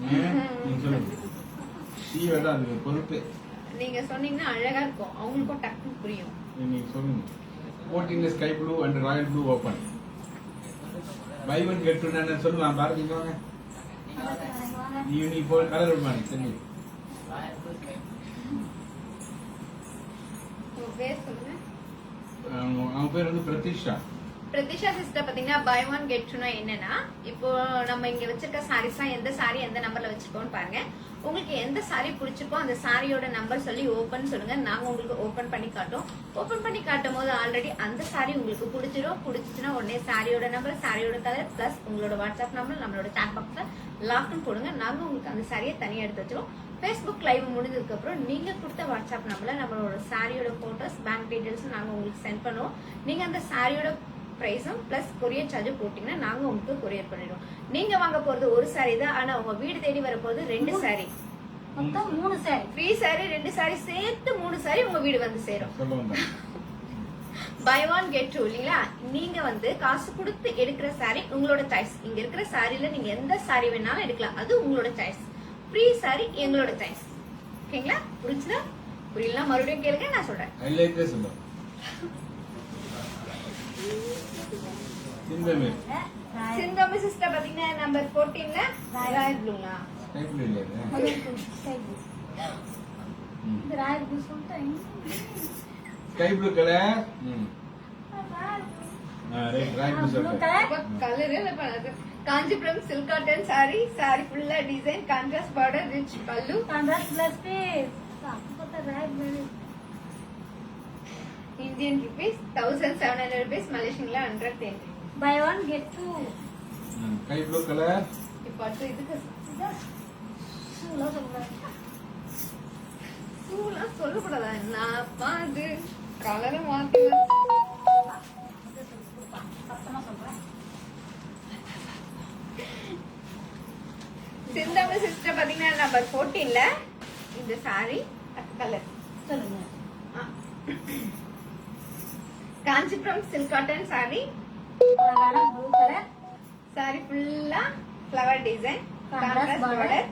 D: நீங்க சொல்லுங்க. சீவதா அது பொறுப்பு.
A: நீங்க சொன்னீங்கன்னா அழகா இருக்கும், அவங்களுக்கும் டக்குன்னு புரியும்.
D: நீங்க சொல்லுங்க. 14 sky blue and royal blue open. Buy one கெட்டோம்னா சொல்லுவான் பாருங்க. வாங்க நீ போய் கலர் மாதிரி சரி.
A: உங்க பேர் சொல்லுங்க.
D: அவங்க பேர் வந்து பிரதிஷா.
A: பிரதிஷா சிஸ்டர் பாத்தீங்கன்னா பை ஒன் கெட் டூனா என்னன்னா, இப்போ நம்ம இங்க வச்சிருக்க சாரீஸ் எந்த சாரி எந்த நம்பர்ல வச்சிருக்கோம்னு பாருங்க. உங்களுக்கு எந்த சாரி பிடிச்சிருக்கோ அந்த சாரியோட நம்பர் சொல்லி ஓபன் சொல்லுங்க, நாங்க உங்களுக்கு ஓபன் பண்ணி காட்டும். ஓபன் பண்ணி காட்டும் போது ஆல்ரெடி அந்த சாரி உங்களுக்கு பிடிச்சிச்சுன்னா உடனே சாரியோட நம்பர், சாரியோட கலர் பிளஸ் உங்களோட வாட்ஸ்அப் நம்பர் நம்மளோட சாட் பாக்ஸ்ல லாக்னு போடுங்க. நாங்க உங்களுக்கு அந்த சாரியை தனியா எடுத்து வச்சிருவோம். ஃபேஸ்புக் லைவ் முடிஞ்சதுக்கு அப்புறம் நீங்க கொடுத்த வாட்ஸ்அப் நம்பர்ல நம்மளோட சாரியோட போட்டோஸ், பேங்க் டீடைல்ஸ் நாங்க உங்களுக்கு சென்ட் பண்ணுவோம். நீங்க அந்த சாரியோட பிரைஸும் பிளஸ் கொரியர் சார்ஜ் போட்டீங்கன்னா நாங்க உங்களுக்கு கொரியர் பண்ணிடுவோம். நீங்க வாங்க போறது ஒரு சாரி தான், ஆனா உங்க வீடு தேடி வர போறது 2 சாரி.
B: மொத்தம் 3 சாரி.
A: ஃப்ரீ சாரி 2 சாரி சேர்த்து 3 சாரி உங்க வீடு வந்து சேரும். பை ஒன் கெட் டூ இல்லீங்களா? நீங்க வந்து காசு கொடுத்து எடுக்கிற சாரி உங்களோட சாய்ஸ். இங்க இருக்கிற சாரில நீங்க எந்த சாரி வேணாலும் எடுக்கலாம், அது உங்களோட சாய்ஸ். ஃப்ரீ சாரி எங்களோட சாய்ஸ். ஓகேங்களா? புரிஞ்சுதா? புரியலன்னா மறுபடியும் கேளுங்க, நான் சொல்றேன்.
D: ஹைலைட்டே சொல்லுங்க.
A: சிந்தோமி சிஸ்டர் பாத்தீங்கன்னா நம்பர் 14ல ராயல் ப்ளூங்களா?
D: ஸ்கை ப்ளூ இல்ல
B: இது ராயல் ப்ளூ சொல்லிட்டேன்.
D: Sky blue colour. Right, royal blue சொல்லுங்க.
A: Colour Kanchipuram silk cotton saree. Sorry ஃபுல்லா டிசைன், கான்ட்ராஸ்ட் பார்டர், ரிச் பல்லு,
B: கான்ட்ராஸ்ட் பிளஸ் பீஸ். அப்போ royal blue.
A: Indian rupees 1700 rupees, Malaysian 110.
B: Buy one get two.
D: Sky blue colour.
A: இப்போ அடுத்து இதுக்கு
B: சூலா சொல்றேன்.
A: சூலா சொல்லக்கூடாதா? நான் பாது கலரை மாத்துவேன்.
B: சத்தமா சொல்றேன்.
A: சிந்தோமி சிஸ்டர் பாத்தீங்கன்னா நம்பர் 14ல இந்த சாரி கலர்
B: சொல்லுங்க.
A: Kanchipuram silk cotton sorry.
B: அழகான ப்ளூ கலர்.
A: சாரி ஃபுல்லா ஃப்ளவர் டிசைன், கான்ட்ராஸ்ட் பார்டர்,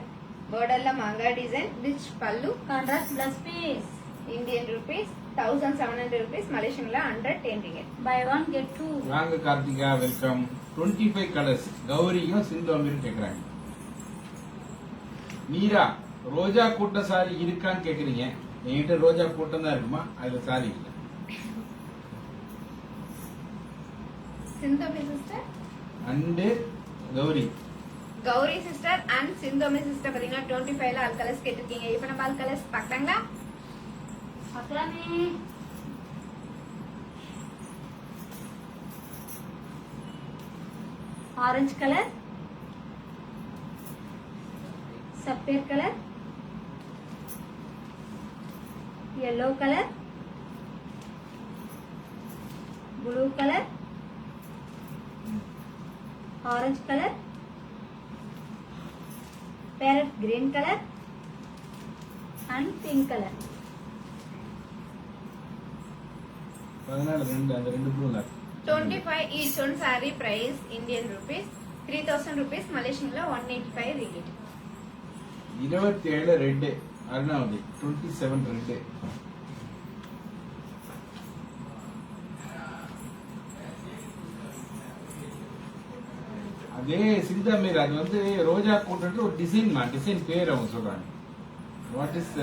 A: பார்டர்ல மாங்கா டிசைன், ரிச் பல்லு,
B: contrast plus piece.
A: Indian rupees 1700 rupees, Malaysian 110 ringgit.
B: Buy one get two.
D: வாங்க கார்த்திகா, வெல்கம். 25 கலர்ஸ். கௌரியும் சிந்தோமியும் கேக்குறாங்க. மீரா, ரோஜா கூட்ட சாரி இருக்கான்னு கேக்குறீங்க. என்கிட்ட ரோஜா கூட்டம் தான் இருக்குமா, அதுல சாரி இல்ல.
A: சிந்தோமி sister
D: and Gowri.
A: Gowri sister and சிந்தோமி சிஸ்டர் பாத்தீங்கன்னா 25ல ஆல் கலர்ஸ் கேட்டிருக்கீங்க. இப்போ நம்ம ஆல் கலர்ஸ் பார்க்கலாங்களா?
B: பார்க்கலாமே. Orange colour, sapphire colour, yellow colour, blue colour, orange colour, parrot green colour and pink colour.
D: 14 அந்த ரெண்டு ப்ளூல
A: 25 each one saree price Indian rupees 3000 rupees, Malaysian 185 ringgit.
D: 27 red Arunavati. 27 red. அதே சிந்தாமீர், அது வந்து ரோஜா கூட்டு ஒரு டிசைன், டிசைன் பேர் அவங்க சொல்றாங்க. வாட் இஸ்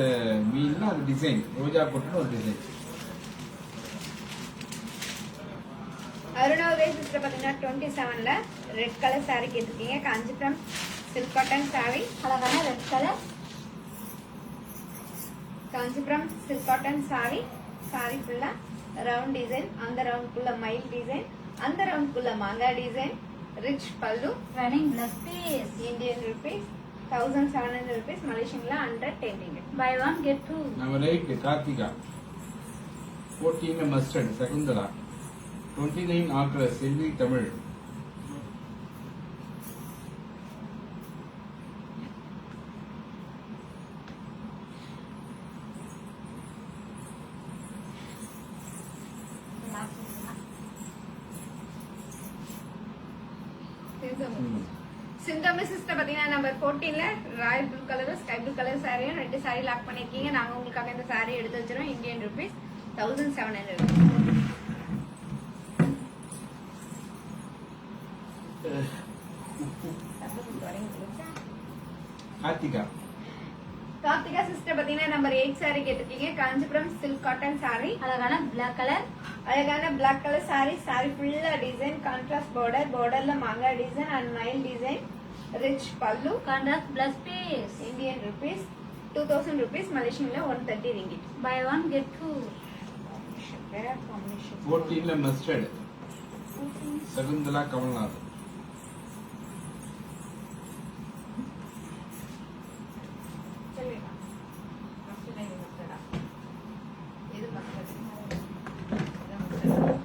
D: மீன்னா அது டிசைன். ரோஜா கூட்டு ஒரு டிசைன்.
A: அருணாவுதய சிஸ்டர் பாத்தீங்கன்னா 27ல ரெட் கலர் saree கேட்டிருக்கீங்க. Kanchipuram silk cotton saree.
B: அழகான red colour.
A: Kanchipuram silk cotton saree. saree ஃபுல்லா ரவுண்ட் டிசைன், அந்த ரவுண்ட் குள்ள மயில் டிசைன், அந்த ரவுண்ட் குள்ள மாங்கா டிசைன், ரிச் பல்லு,
B: running plus piece.
A: Indian rupees 1700 rupees, Malaysian 110 ringgit.
B: Buy one get two.
D: நம்ம ரைட் கார்த்திகா. 14 மஸ்டர்ட் சகுந்தலா. 29 ஆக்ரஸ் செல்வி தமிழ்.
A: சிந்தாமி சிஸ்டர் பாத்தீங்கன்னா நம்பர் 14ல ராயல் ப்ளூ கலரும் ஸ்கை ப்ளூ கலர் சாரியும் 2 சாரி லாக் பண்ணிருக்கீங்க. நாங்க உங்களுக்காக இந்த சாரி எடுத்து வச்சிரோம். Indian rupees 1700.
D: Karthika.
A: Karthika sister பாத்தீங்கன்னா நம்பர் 8 சாரி கேட்டிருக்கீங்க. Kanchipuram silk cotton sorry.
B: அழகான பிளாக் கலர்.
A: அழகான பிளாக் கலர் சாரி. சாரி ஃபுல்லா டிசைன், கான்ட்ராஸ்ட் பார்டர், பார்டர்ல மாங்காய் டிசைன் அண்ட் மயில் டிசைன், ரிச் பல்லு,
B: contrast plus piece.
A: Indian rupees 2000 rupees, மலேசியன்ல 130 ringgit.
B: Buy one get two.
A: Rare combination.
D: 14ல மஸ்டர்ட் சகுந்தலா கமல்நாதன்.
A: சொல்லுங்க. Mustard இது mustard ஆ? இது mustard. இது mustard.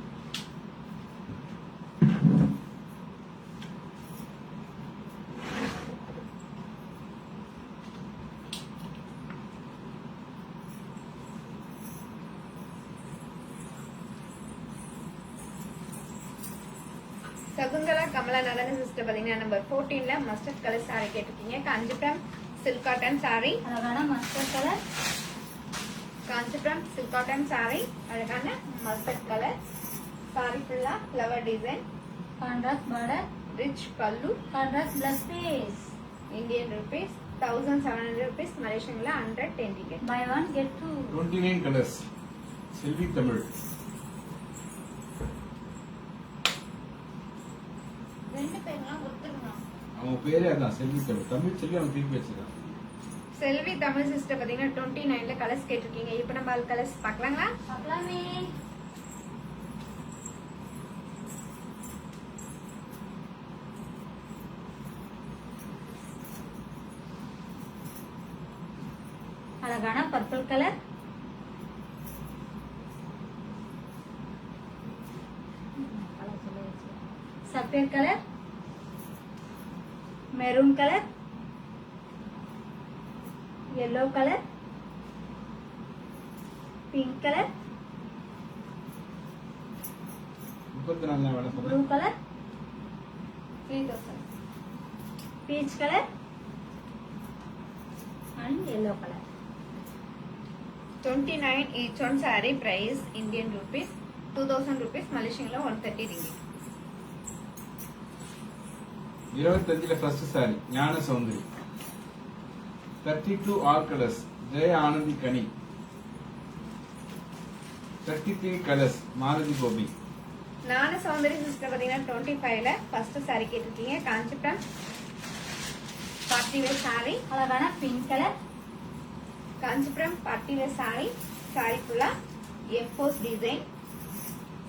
A: சகுந்தலா கமலா நடன சிஸ்டர் பாத்தீங்கன்னா நம்பர் 14ல மஸ்டர்ட் கலர் சாரி கேட்டிருக்கீங்க. Kanchipuram silk cotton sorry.
B: அழகான mustard colour.
A: Kanchipuram silk cotton sorry. அழகான மஸ்டர்ட் கலர் சாரி ஃபுல்லா flower design,
B: contrast border,
A: rich பல்லு,
B: contrast plus piece.
A: Indian rupees 1700 rupees, மலேசியன்ல 110 ringgit.
B: Buy one get two.
D: 29 colours Selvi Tamil.
B: ரெண்டு பேர்லாம் கொடுத்துருங்க.
D: அவங்க பேரே அதான் செல்வி தமிழ். தமிழ் செல்வி அவன் திருப்பி வச்சிருக்கான்.
A: செல்வி தமிழ் சிஸ்டர் பாத்தீங்கன்னா 29ல கலர்ஸ் கேட்டிருக்கீங்க. இப்போ நம்ம கலர்ஸ் பார்க்கலாங்களா?
B: பார்க்கலாமே. அழகான purple colour. Sapphire colour, maroon colour, yellow colour, pink colour,
D: 34 வேலை
B: ப்ளூ
D: சொல்றேன்.
B: Colour,
A: 3000.
B: Peach colour and yellow colour.
A: 29 each one saree price Indian rupees 2000 rupees, மலேசியன்ல 130 ringgit.
D: 25ல first sari Gnana Soundari. 32 all colours Jaya Anandhi கனி. 33 கலர்ஸ் மாலதி கோபி.
A: ஞான சௌந்தரி சிஸ்டர் பாத்தீங்கன்னா 25ல first saree கேட்டிருக்கீங்க. Kanchipuram party wear saree.
B: அழகான pink colour,
A: Kanchipuram party wear saree. saree ஃபுல்லா emboss design,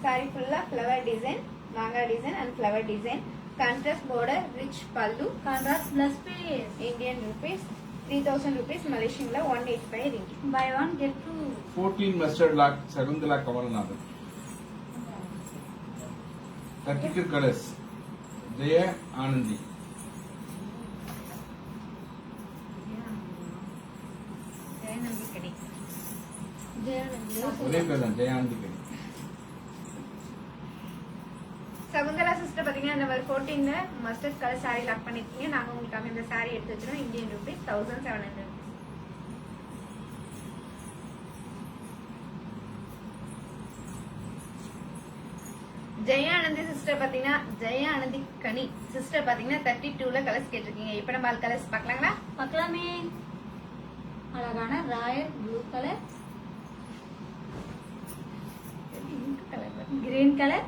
A: saree ஃபுல்லா flower design, மாங்காய் design and flower design, contrast border, rich பல்லு,
B: contrast plus piece.
A: Indian rupees 3000 rupees, மலேசியன்ல 185 ringgit.
B: Buy one get two.
D: 14 mustard lock Shakuntala Kamalnathan. 32 colours Jaya Anandhi.
A: ஜெயநந்தி கடை.
D: ஒரே பேர் தான் Jaya Anandhi Kani.
A: Shakuntala sister பாத்தீங்கன்னா நம்பர் 14ல மஸ்டர்ட் கலர் saree லாக் பண்ணிருக்கீங்க. நாங்க உங்களுக்காக இந்த saree எடுத்து வச்சிரோம். Indian rupees 1700. ஜெயானந்தி சிஸ்டர் பாத்தீங்கன்னா ஜெயானந்தி கனி சிஸ்டர் பாத்தீங்கன்னா 32ல கலர்ஸ் கேட்டிருக்கீங்க. இப்போ நம்ம கலர்ஸ் பார்க்கலாங்களா?
B: பார்க்கலாமே. அழகான royal blue colour, green colour,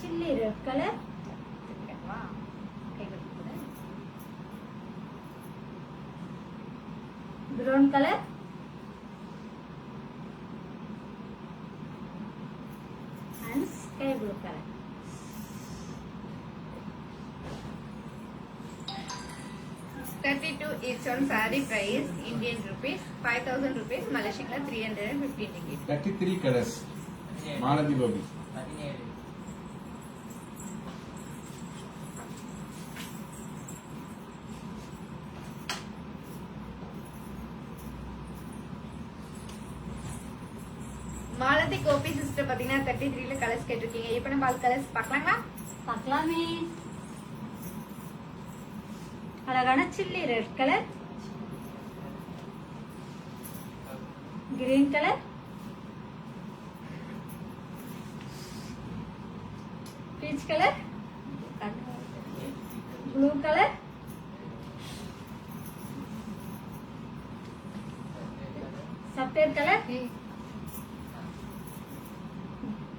B: chilli red colour, brown colour, and sky blue color.
A: each one saree price Indian rupees 5000 rupees, மலேசியன்ல 315 ringgit.
D: 33 colours Malathi Gopi.
A: Malathi Gopi sister பாத்தீங்கன்னா 33ல கலர்ஸ் கேட்டிருக்கீங்க. இப்போ நம்ம கலர்ஸ் பார்க்கலாங்களா?
B: பார்க்கலாமே. அழகான chilli red colour, green colour, peach colour, blue colour, sapphire colour,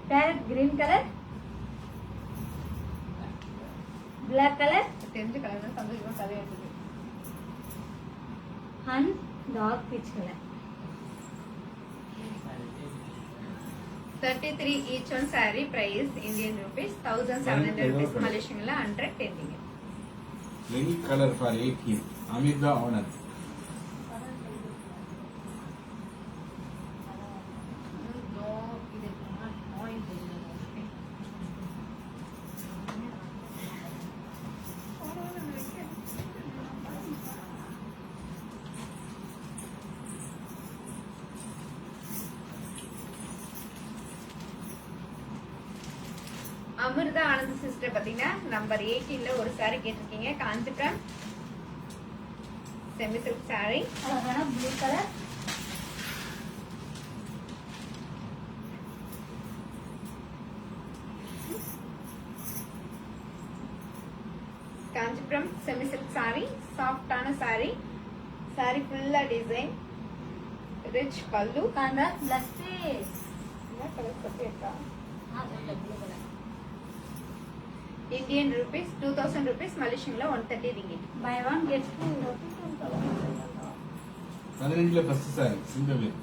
B: parrot green colour, black colour
A: தெரிஞ்ச கலர் தான் சந்தோஷமா கதையா இருக்குது.
B: And dark peach colour.
A: 33 each one saree price Indian rupees 1700 rupees Malaysian la 110 ringgit.
D: Any color for 18. Amida Honor.
A: No, இது no இது. Amrita Anand sister பாத்தீங்கன்னா number 18ல ஒரு saree கேட்டிருக்கீங்க. Kanchipuram semi silk saree.
B: அழகான blue colour,
A: Kanchipuram semi silk saree, சாஃப்டான saree. saree ஃபுல்லா design, rich பல்லு.
B: Contrast plus piece.
A: என்ன கலர் பத்தி இருக்கா?
B: Blue colour.
A: Indian rupees 2000 rupees Malaysian la 130 ringgit.
B: Buy one get two.
D: 15ல ஃபர்ஸ்ட் சாரி சிங்கவேல்.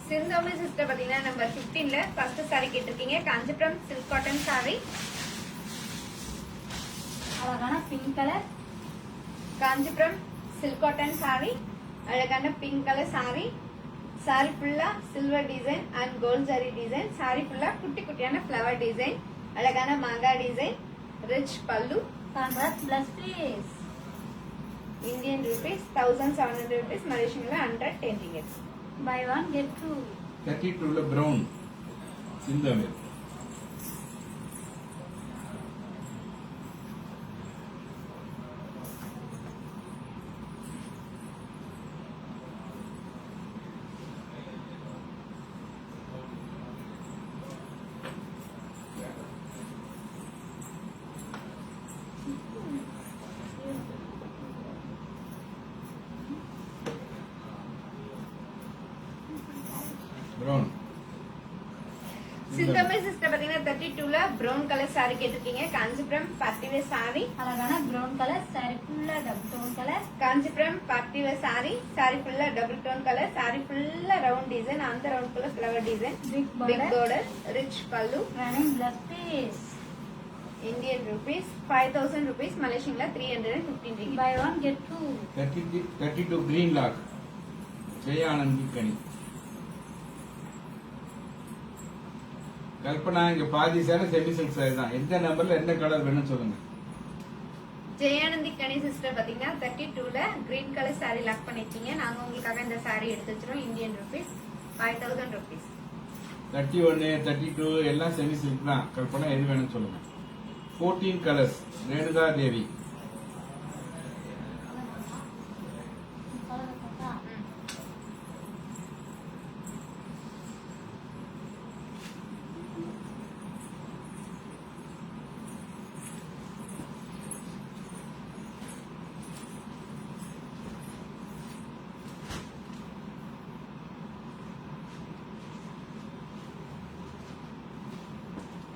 A: சிந்தோமி சிஸ்டர் பாத்தீங்கன்னா நம்பர் 15ல ஃபர்ஸ்ட் saree கேட்டிருக்கீங்க. Kanchipuram silk cotton saree.
B: அழகான pink colour,
A: Kanchipuram silk cotton saree. அழகான பிங்க் கலர் saree. saree ஃபுல்லா silver design and gold zari design. saree ஃபுல்லா குட்டி குட்டியான ஃப்ளவர் டிசைன், அழகான மாங்கா டிசைன், ரிச் பல்லு.
B: Contrast plus piece.
A: Indian rupees 1700 rupees Malaysian la 110 ringgit.
B: Buy one get two.
D: 32ல brown Singavel. Brown
A: Sindhomi sister பாத்தீங்கன்னா 32ல பிரவுன் கலர் saree கேட்டிருக்கீங்க. Kanchipuram party wear saree.
B: அழகான ப்ரௌன் கலர், சாரி ஃபுல்லா double tone colour.
A: Kanchipuram party wear saree. saree ஃபுல்லா double tone colour. saree ஃபுல்லா round design, அந்த round ஃபுல்லா flower design,
B: big
A: big
B: border,
A: border, rich பல்லு.
B: Running plus piece.
A: Indian rupees 5000 rupees Malaysian la 315 ringgit.
B: Buy one get two.
D: 32 green lock Jayanandhi Kani. Kalpana இங்க பாதி சேலை semi silk sorry தான். எந்த நம்பர்ல எந்த கலர் வேணும்னு சொல்லுங்க.
A: ஜெயானந்தி கணி சிஸ்டர் பாத்தீங்கன்னா 32ல கிரீன் கலர் saree லாக் பண்ணிருக்கீங்க. நாங்க உங்களுக்காக இந்த saree எடுத்து வச்சிரோம். Indian rupees 5000 rupees.
D: 31 32 எல்லாம் செமி சில்க் தான். கல்பனா எது வேணும்னு சொல்லுங்க. 14 கலர்ஸ் ரேணுகா தேவி.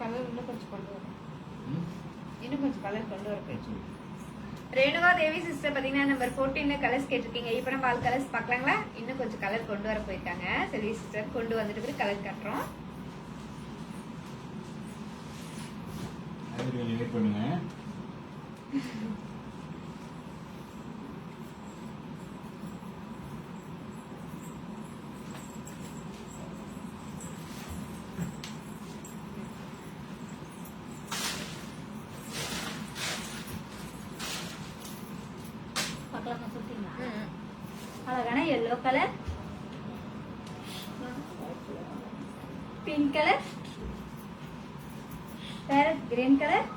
A: கலர் இன்னும் கொஞ்சம் கொண்டு வர
D: ம்?
A: இன்னும் கொஞ்சம் கலர் கொண்டு வர போயிடுச்சு.
D: சரி.
A: ரேணுகா தேவி சிஸ்டர் பாத்தீங்கன்னா நம்பர் 14ல கலர்ஸ் கேட்டிருக்கீங்க. இப்ப நம்ம ஆல் கலர்ஸ் பாக்கலாங்களா? இன்னும் கொஞ்சம் கலர் கொண்டு வர போயிருக்காங்க. சரி சிஸ்டர், கொண்டு வந்துட்டு பிறகு கலர் காட்டுறோம்.
D: அது கொஞ்சம் வெயிட் பண்ணுங்க.
B: பார்க்கலாமா சொல்றீங்களா?
A: ம்.
B: அழகான yellow colour, pink colour, parrot green colour,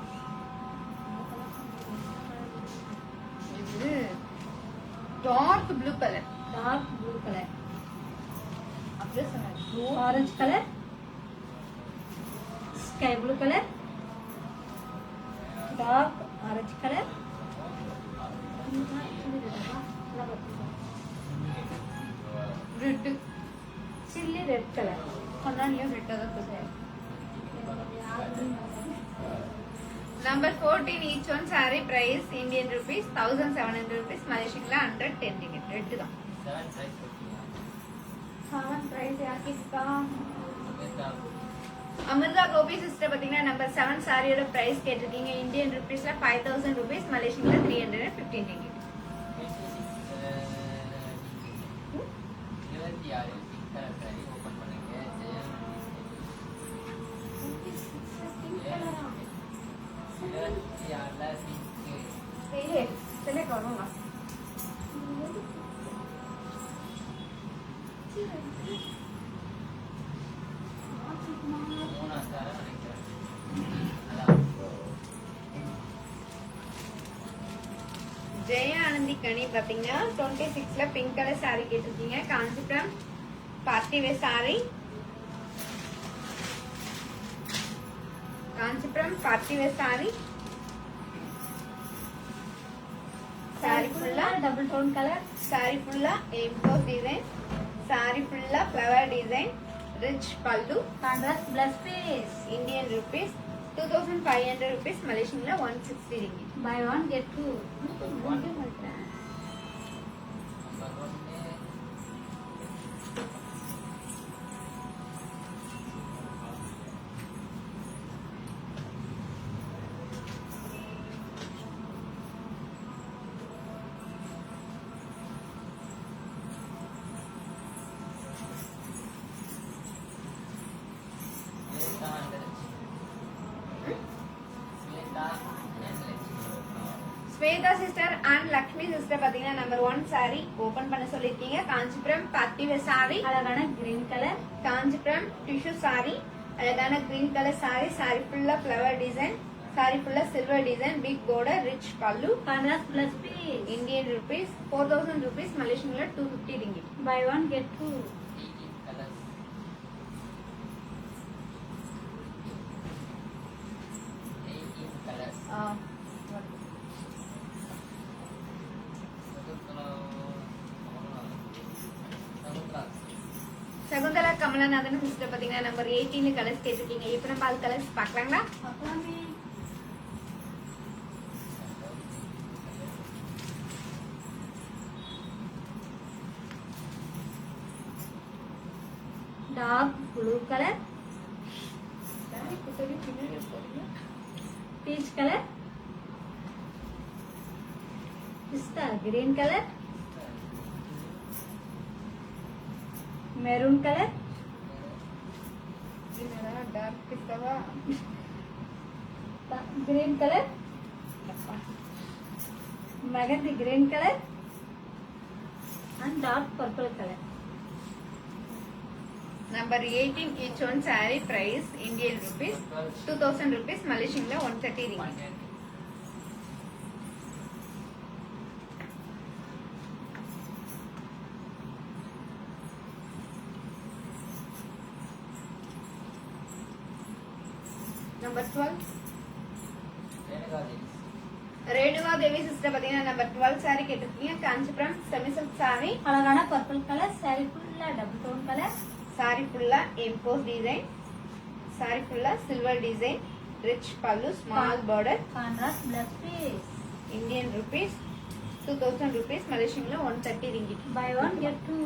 A: இது dark blue colour.
B: Dark blue colour,
A: அப்படியே சொன்னாரு.
B: Orange colour, sky blue colour, dark orange colour,
A: red.
B: Chilli red colour.
A: கொண்டாடியும் ரெட்டா தான் கொடுத்தேன். Number 14 each one saree price Indian rupees 1700 rupees Malaysian la 110 ringgit. Red தான். 7 price யாக்கிக்கா. Amrita Gopi sister பாத்தீங்கன்னா number 7 சாரியோட பிரைஸ் கேட்டிருக்கீங்க. இந்தியன் ருபீஸ்ல 5000 rupees மலேசியன்ல 315 ringgit. Select करूँगा. ஜெய ஆனந்தி கனி பாத்தீங்கன்னா 26ல பிங்க் கலர் சாரி கேட்டிருக்கீங்க. Kanchipuram party wear sari. Kanchipuram party wear sorry. Sorry ஃபுல்லா
B: டபுள் டோன் கலர்,
A: சாரி ஃபுல்லா எம்போஸ் டிசைன். சாரி ஃபுல்லா ஃப்ளவர் டிசைன். ரிச் பல்லு.
B: Contrast plus piece.
A: Indian rupees 2500 rupees மலேசியன்ல 160 ringgit.
B: Buy one get two.
A: Swetha sister and Lakshmi sister பாத்தீங்கன்னா number 1 sari open பண்ண சொல்லிருக்கீங்க. Kanchipuram party wear sorry.
B: அழகான green colour.
A: Kanchipuram tissue sari. அழகான green colour sorry. Sorry ஃபுல்லா flower design. Sorry ஃபுல்லா silver design. Big border, rich பல்லு.
B: Contrast plus piece.
A: Indian rupees 4000 rupees மலேசியன்ல 250 ringgit.
B: Buy one get two.
A: Shakuntala Kamalanathan sister பாத்தீங்கன்னா number 18 colours கேட்டிருக்கீங்க. இப்ப நம்ம அது கலர்ஸ் பாக்கலாங்களா?
B: பார்க்கலாமே. Dark blue colour, peach colour, pista green colour, maroon colour,
A: dark பிஸ்தாவா?
B: Green colour, mehndi green colour and dark purple colour.
A: Number 18 each one saree price Indian rupees 2000 rupees மலேசியன்ல 130 ringgit. Number 12 Renuka Devi sister பாத்தீங்கன்னா number 12 saree கேட்டிருக்கீங்க. Kanchipuram semi silk saree.
B: அழகான purple colour. Sorry ஃபுல்லா double tone colour.
A: saree fulla embossed design. saree fulla silver design. Rich pallu, small border.
B: Contrast plus piece.
A: Indian rupees 2000 rupees Malaysian la 130 ringgit.
B: Buy one get two.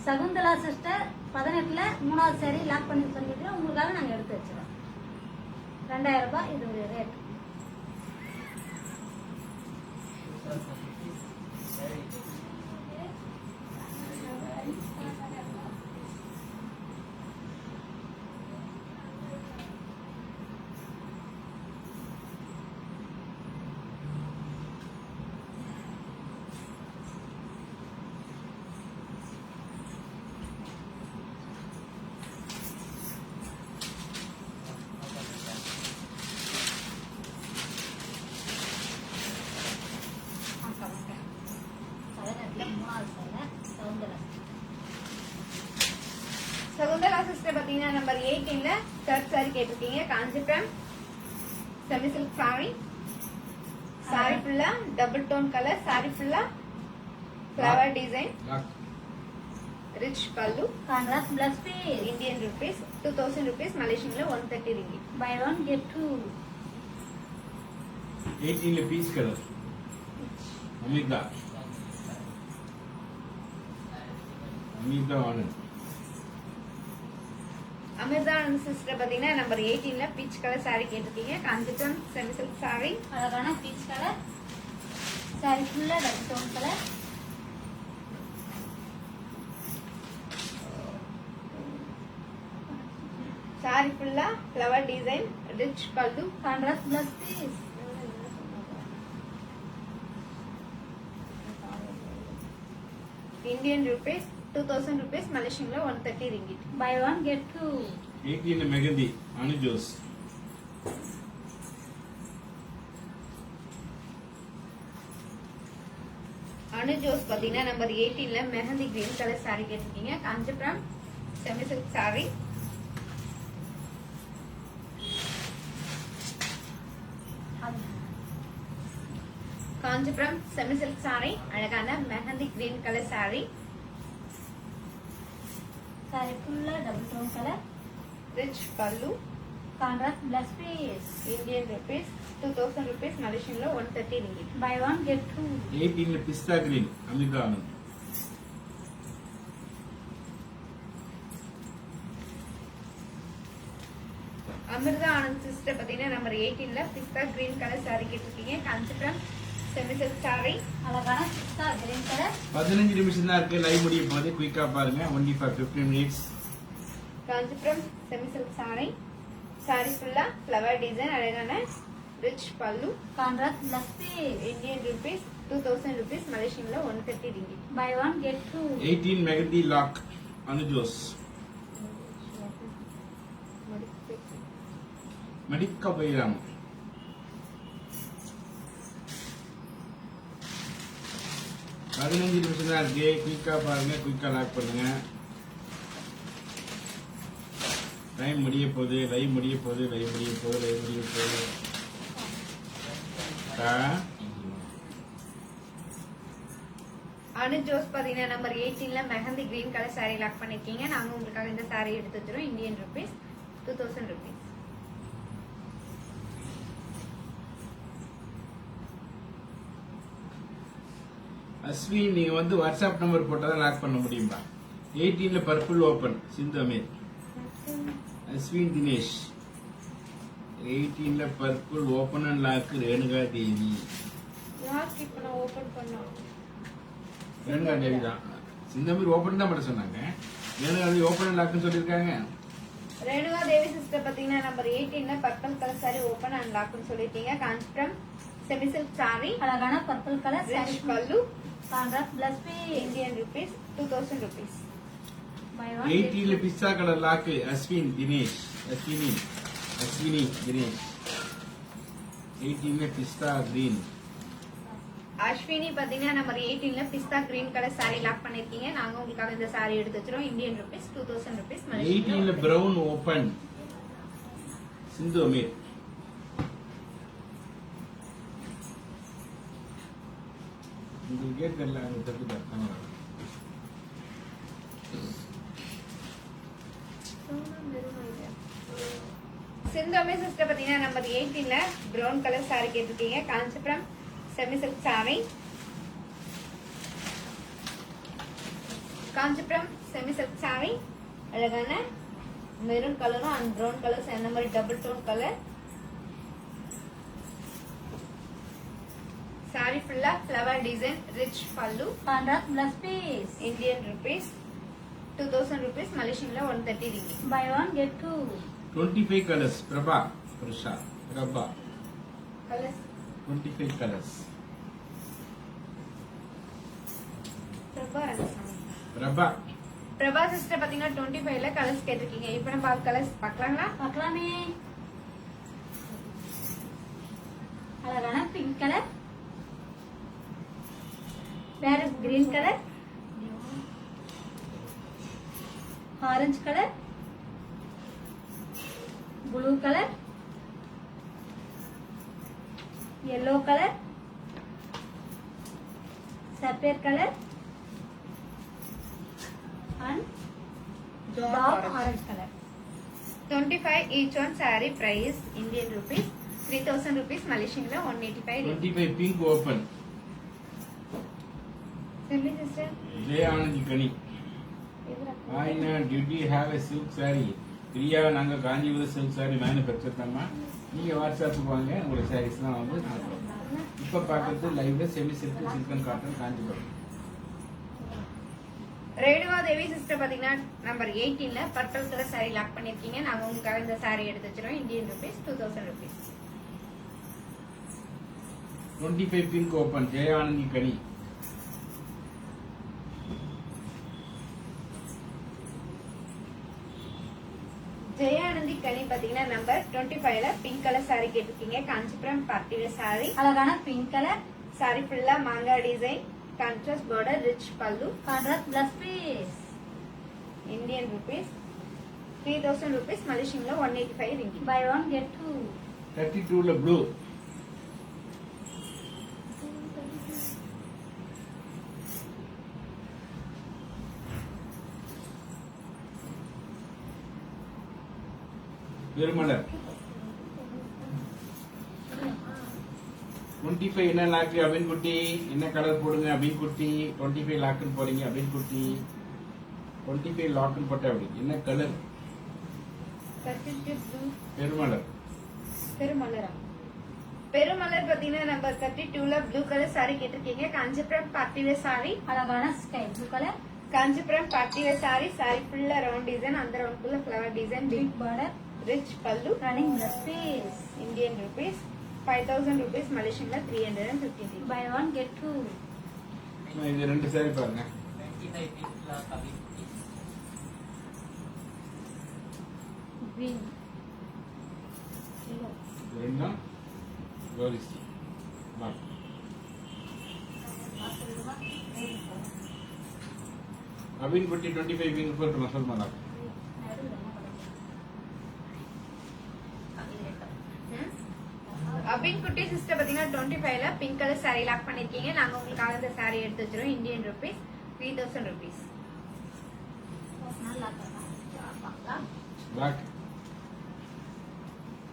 B: Shakuntala sister 18ல 3வது sari lock பண்ணி சொல்லிட்டு உங்களுக்காக நாங்க எடுத்து வச்சிரோம். 2000 ரூபாய் இது ஒரு ரேட்.
A: சகுந்தலா சிஸ்டர் பாத்தீங்கன்னா நம்பர் 18ல கட் சாரி கேட்டிருக்கீங்க. Kanchipuram semi silk sari. Sorry ஃபுல்லா டபுள் டோன் கலர். சாரி ஃபுல்லா ஃப்ளவர் டிசைன். ரிச் பல்லு.
B: Contrast plus piece.
A: Indian rupees 2000 rupees. மலேசியன்ல 130 ringgit.
B: Buy 1 get 2.
D: 18ல peach colour Amrita Anand.
A: Amrita sister பாத்தீங்கன்னா நம்பர் 18ல பீச் கலர் சாரி கேட்டிருக்கீங்க. Kanchipuram semi silk sorry.
B: அழகான பீச் கலர். சாரி ஃபுல்லா டபுள் டோன் கலர்.
A: சாரி ஃபுல்லா ஃப்ளவர் டிசைன். ரிச் பல்லு.
B: Contrast plus piece.
A: Indian rupees 2000 rupees. மலேசியன்ல 130 ringgit.
B: Buy 1 get 2.
D: 18ல மெகந்தி அனுஜோஸ்.
A: அனுஜோஸ் பாத்தீங்கன்னா நம்பர் 18ல மெஹந்தி கிரீன் கலர் சாரி கேட்டிருக்கீங்க. Kanchipuram semi silk sorry. Kanchipuram semi silk sorry. அழகான mehndi green colour sorry.
B: Sorry ஃபுல்லா டபுள் டோன் கலர்.
A: ரிச் பல்லு.
B: Contrast plus piece.
A: Indian rupees 2000 rupees. மலேசியன்ல 130 ringgit.
B: Buy 1 get 2.
D: 18ல பிஸ்தா கிரீன் அமிர்தா ஆனந்த்.
A: அமிர்தா ஆனந்த் சிஸ்டர் பாத்தீங்கன்னா நம்பர் 18ல பிஸ்தா கிரீன் கலர் சாரி கேட்டிருக்கீங்க. Kanchipuram semi silk sorry.
B: அழகான பிஸ்தா green colour.
D: 15 நிமிஷம் தான் இருக்கு. லைவ் முடிய போது குயிக்கா பாருங்க. only for 15 minutes.
A: Kanchipuram semi silk sari. Sorry ஃபுல்லா ஃப்ளவர் டிசைன். அழகான ரிச் பல்லு.
B: Contrast plus piece.
A: Indian rupees 2000 rupees. மலேசியன்ல 130 ringgit.
B: Buy 1 get 2.
D: 18 mehndi lock Anujose. மடிக்க போயிடலாம். பதினஞ்சு நிமிஷம் தான் இருக்கு. குயிக்கா பாருங்க. குயிக்கா லாக் பண்ணுங்க. டைம் முடிய போகுது. லைவ் முடிய போகுது. லைவ் முடிய போகுது. லைவ் முடிய போகுது.
A: அனுஜோஸ் பாத்தீங்கன்னா நம்பர் 18ல mehndi green colour sari lock பண்ணிருக்கீங்க. நாங்க உங்களுக்காக இந்த சாரி எடுத்து வச்சிரோம். Indian rupees 2000 rupees.
D: அஸ்வின் நீங்க வந்து வாட்ஸ்அப் நம்பர் போட்டாதான் லாக் பண்ண முடியுமா? 18ல பர்பிள் ஓபன் சிந்து அமீர். அஸ்வின் தினேஷ் 18ல purple open and lock Renuka Devi.
A: Lock இப்ப நான் ஓபன் பண்ணோம்.
D: ரேணுகா தேவி தான். சிந்து அமீர் ஓபன் தான் பண்ண சொன்னாங்க. ரேணுகா தேவி ஓபன் அண்ட் லாக்னு சொல்லிருக்காங்க.
A: ரேணுகா தேவி சிஸ்டர் பாத்தீங்கன்னா நம்பர் 18ல purple colour sari open and லாக்னு சொல்லிட்டீங்க. Kanchipuram semi silk sorry.
B: அழகான பர்பிள் கலர் சாரி.
A: ரிச் பல்லு.
B: Contrast plus piece.
A: Indian rupees 2000 rupees.
B: Buy 1
D: 18ல பிஸ்தா கலர் லாக் அஸ்வின் தினேஷ். அஸ்வினி தினேஷ். 18ல பிஸ்தா கிரீன்.
A: அஸ்வினி பாத்தீங்கன்னா நம்பர் 18ல pista green colour sari lock பண்ணிருக்கீங்க. நாங்க உங்களுக்காக இந்த சாரி எடுத்து வச்சிரோம். Indian rupees 2000 rupees.
D: 18ல பிரவுன் ஓபன் சிந்து அமீர். உங்களுக்கு தெரியல. அவங்க தப்பு தான்.
A: சிந்தோமே சிஸ்டர் பாத்தீங்கன்னா நம்பர் 18ல ப்ரௌன் கலர் saree கேட்டிருக்கீங்க. Kanchipuram semi silk saree. Kanchipuram semi silk saree. அழகான மெரூன் கலரும் அண்ட் ப்ரௌன் கலர் சேர்ந்த மாதிரி டபுள் டோன் கலர். saree ஃபுல்லா ஃப்ளவர் டிசைன், ரிச் பல்லு.
B: Contrast plus piece.
A: Indian rupees 2000 rupees, Malaysian 130 ringgit.
B: Buy one get two.
D: 25 colors. Prabha. Prasha. Prabha.
A: Colors
D: 25 colors. Prabha.
A: Prabha sister பாத்தீங்கன்னா 25ல colours கேட்டிருக்கீங்க. இப்போ நம்ம colours பார்க்கலாங்களா?
B: பார்க்கலாமே. அழகான pink colour, parrot green colour, orange colour, blue colour, yellow colour, sapphire colour and dark orange color.
A: 25 each one saree price Indian rupees 3000 rupees, Malaysian 185 ringgit.
D: 25 pink open.
A: Simply sister.
D: Jay Anand Kani. Aina, did you have a silk saree? Priya நாங்க Kanchipuram silk sorry manufacture பண்ணா நீங்க வாட்ஸ்அப்புக்கு வாங்க உங்களுக்கு சாரீஸ்லாம் வந்து இப்ப பாக்குறது லைவ்ல semi silk silk and cotton Kanchipuram.
A: Renuka Devi sister பாத்தீங்கன்னா நம்பர் 18ல பர்பிள் கலர் saree லாக் பண்ணிருக்கீங்க. நாங்க உங்களுக்காக இந்த saree எடுத்து வச்சிரோம். Indian rupees 2000 rupees.
D: 25 pink open. Jay Anand Kani.
A: Jayanandhi Kani பாத்தீங்கன்னா நம்பர் 25ல பிங்க் கலர் saree கேட்டிருக்கீங்க. Kanchipuram party wear saree.
B: அழகான பிங்க் கலர்,
A: saree ஃபுல்லா மாங்காய் டிசைன், கான்ட்ராஸ்ட் பார்டர், ரிச் பல்லு.
B: Contrast plus piece.
A: Indian rupees 3000 rupees, Malaysian 185 ringgit.
B: Buy one get two.
D: 32ல blue. பெருமலர் 25 என்ன lock அபின் குட்டி என்ன கலர் போடுங்க அபின் குட்டி 25 லாக்குன்னு போறீங்க அபின் குட்டி 25 லாக்குன்னு போட்ட அப்படி என்ன கலர்
A: 32 blue.
D: பெருமலர்
A: பெருமலரா? பெருமலர் பாத்தீங்கன்னா நம்பர் 32ல ப்ளூ கலர் saree கேட்டிருக்கீங்க. Kanchipuram party wear saree.
B: அழகான sky blue colour,
A: Kanchipuram party wear saree. saree ஃபுல்லா ரவுண்ட் டிசைன், அந்த ரவுண்டுக்குள்ள flower design,
B: big border,
A: rich பல்லு.
B: Running plus piece.
A: Indian rupees 5000 rupees, Malaysian 350 ringgit.
B: Buy one get two.
D: இது ரெண்டு sorry பாருங்க
B: Green.
D: இது ரெண்டும் கோரிஸ்டி பாருங்க அபின் குட்டி 25 பிங்க் போட்டு மசால் மாலா
A: அபின் குட்டி சிஸ்டர் பாத்தீங்கன்னா 25ல பிங்க் கலர் saree லாக் பண்ணிருக்கீங்க. நாங்க உங்களுக்காக இந்த saree எடுத்து வச்சிரோம். Indian rupees 3000 rupees.
B: நல்லா
D: black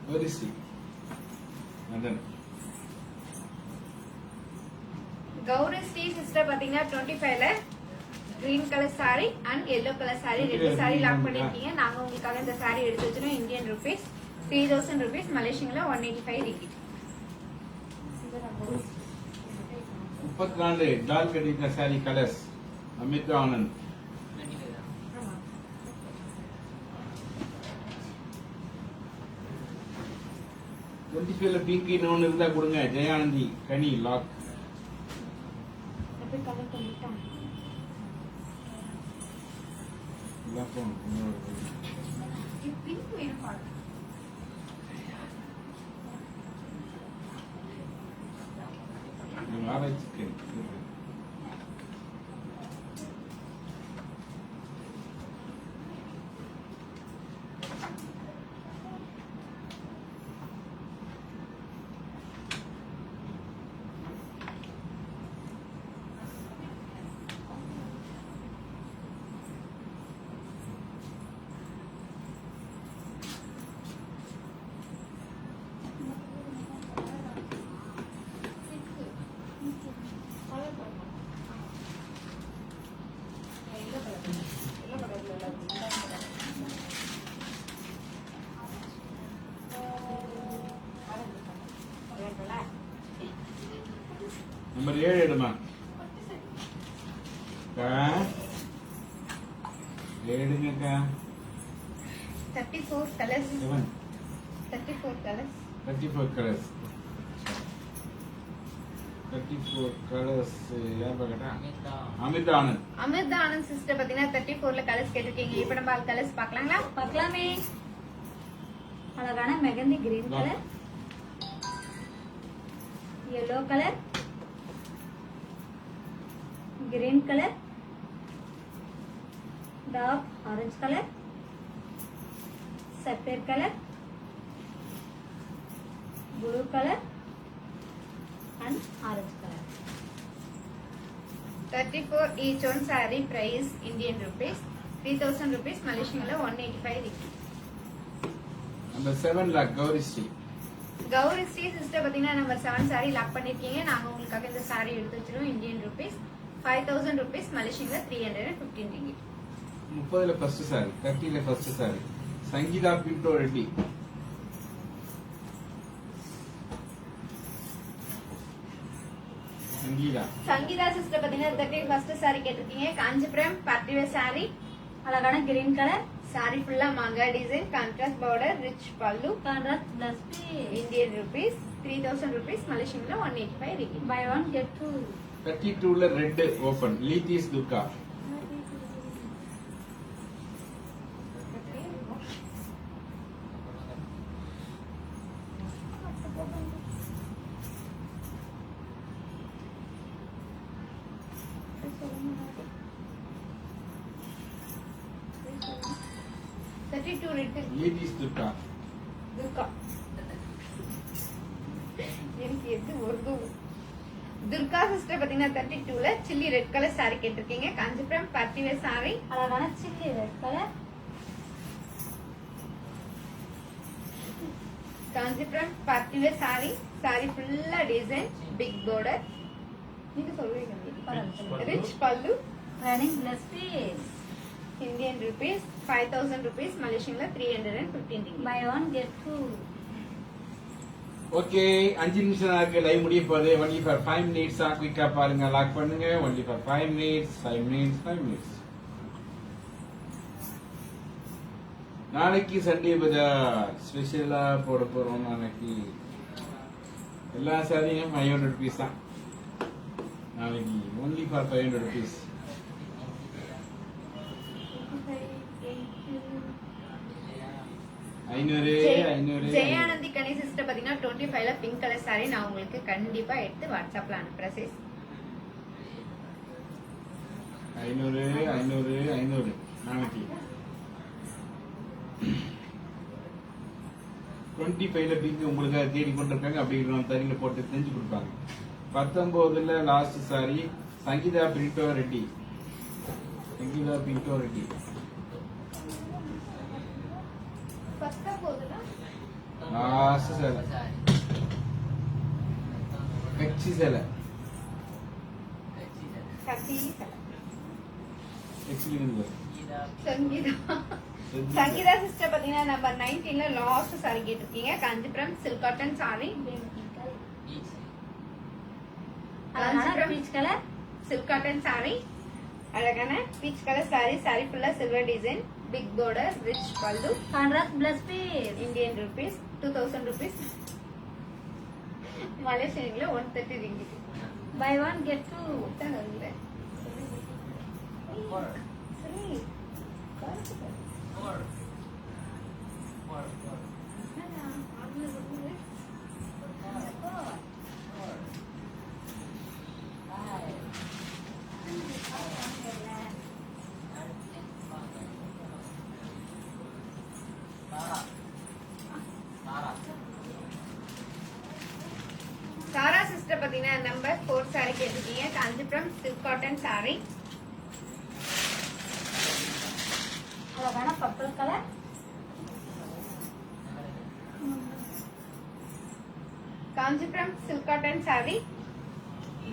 D: கோரிஸ்டி நந்தன்
A: கௌரி ஸ்ரீ சிஸ்டர் பாத்தீங்கன்னா 25ல green colour saree and yellow colour saree ரெண்டு saree லாக் பண்ணிருக்கீங்க. நாங்க உங்களுக்காக இந்த saree எடுத்து வச்சிரோம். Indian rupees 3000 rupees, Malaysian 185 ringgit.
D: 34 டால் கட்டின சாரி கலர்ஸ் அமித் ஆனந்த் ல பிங்க் இன்னொன்னு இருந்தா கொடுங்க ஜெயானந்தி கனி லாக்
A: அப்படியே கலர் பண்ணிட்டான். பிங்க் வேணும்.
D: ஆராய்ச்சிக்கு நம்பர் 7 எடுமா. அக்கா எடுங்கக்கா.
A: 34 கலர்ஸ்
D: 7
A: 34 கலர்ஸ்
D: 34 கலர்ஸ் 34 கலர்ஸ் யார் பார்க்கட்டா? அமிர்தா ஆனந்த்.
A: அமிர்தா ஆனந்த் சிஸ்டர் பாத்தீங்கன்னா 34ல கலர்ஸ் கேட்டிருக்கீங்க. இப்ப நம்ம கலர்ஸ் பார்க்கலாங்களா?
B: பார்க்கலாமே. அழகான mehndi green colour, yellow colour, green colour, dark orange colour, sapphire colour, blue colour and orange colour.
A: 34 each one saree price Indian rupees 3000 rupees, Malaysian 185 rupees.
D: Number 7 lock Gauri Sri.
A: Gauri Sri sister பாத்தீங்கன்னா number 7 saree lock பண்ணிருக்கீங்க. நாங்க உங்களுக்காக இந்த saree எடுத்து வச்சிருவோம். Indian rupees 5000 rupees, Malaysian 315 ringgit.
D: 30ல first sari, 30ல first sari. Sangeetha Pinto Reddy.
A: Sangeetha sister பாத்தீங்கன்னா 30 ஃபர்ஸ்ட் saree கேட்டிருக்கீங்க. காஞ்சிபுரம் பார்ட்டிவேர் saree,
B: அழகான கிரீன் கலர்,
A: saree ஃபுல்லா மாங்கா டிசைன், கான்ட்ராஸ்ட் பார்டர், ரிச் பல்லு,
B: contrast plus piece.
A: Indian rupees 3000 rupees, Malaysian 185 ringgit.
B: Buy one get two.
D: 32ல red open லீதீஸ் துர்கா. லீதீஸ் துர்கா.
A: எனக்கு எது ஒரு துர்கா சிஸ்டர் பாத்தீங்கன்னா 32ல சில்லி ரெட் கலர் saree கேட்டிருக்கீங்க. காஞ்சிபுரம் பார்ட்டிவேர் saree,
B: அழகான chilli red colour,
A: Kanchipuram party wear saree, saree ஃபுல்லா டிசைன், பிக் border. நீங்க சொல்றீங்க ரிச் பல்லு,
B: running plus piece.
A: Indian rupees 5000 rupees, Malaysian 315 ringgit.
B: Buy one get two.
D: Okay 5 நிமிஷம் தான் இருக்கு லைவ் முடிய போகுது. ஒன்லி ஃபார் 5 மினிட்ஸ் தான். குயிக்கா பாருங்க, லாக் பண்ணுங்க. Only for 5 minutes 5 minutes 5 minutes. நாளைக்கு சண்டே பஜார் ஸ்பெஷலா போட போறோம். நாளைக்கு எல்லா சாரியும் 500 rupees தான். நாளைக்கு only for 500 rupees. 500.
A: ஜெயானந்தி Kani sister பாத்தீங்கன்னா 25ல பிங்க் கலர் saree நான் உங்களுக்கு கண்டிப்பா எடுத்து வாட்ஸ்அப்ல அனுப்புறேன் sis.
D: 500 நாளைக்கு. 25ல பிங்க் உங்களுக்கு தேடி கொண்டிருக்காங்க. அப்படி தறியில போட்டு செஞ்சு கொடுப்பாங்க. 19ல லாஸ்ட் சாரி சங்கீதா பிரிண்டோ ரெட்டி. சங்கீதா பிரிண்டோ ரெட்டி.
A: 19ல
D: லாஸ்ட் சேலை கட்சி சேலை.
A: சங்கீதா சிஸ்டர் பாத்தீங்கன்னா நம்பர் 19ல லாஸ்ட் saree கேட்டிருக்கீங்க. காஞ்சிபுரம் சில்க் காட்டன் saree,
B: அழகான peach colour,
A: silk cotton saree, அழகான பீச் கலர் saree, saree ஃபுல்லா silver design, big border, rich பல்லு,
B: contrast plus piece.
A: Indian rupees 2000 rupees, Malaysian 130 ringgit.
B: Buy one get two.
A: Sara sister பாத்தீங்கன்னா number 4 saree கேட்டிருக்கீங்க. Kanchipuram silk cotton saree,
B: அழகான purple colour,
A: Kanchipuram silk cotton saree,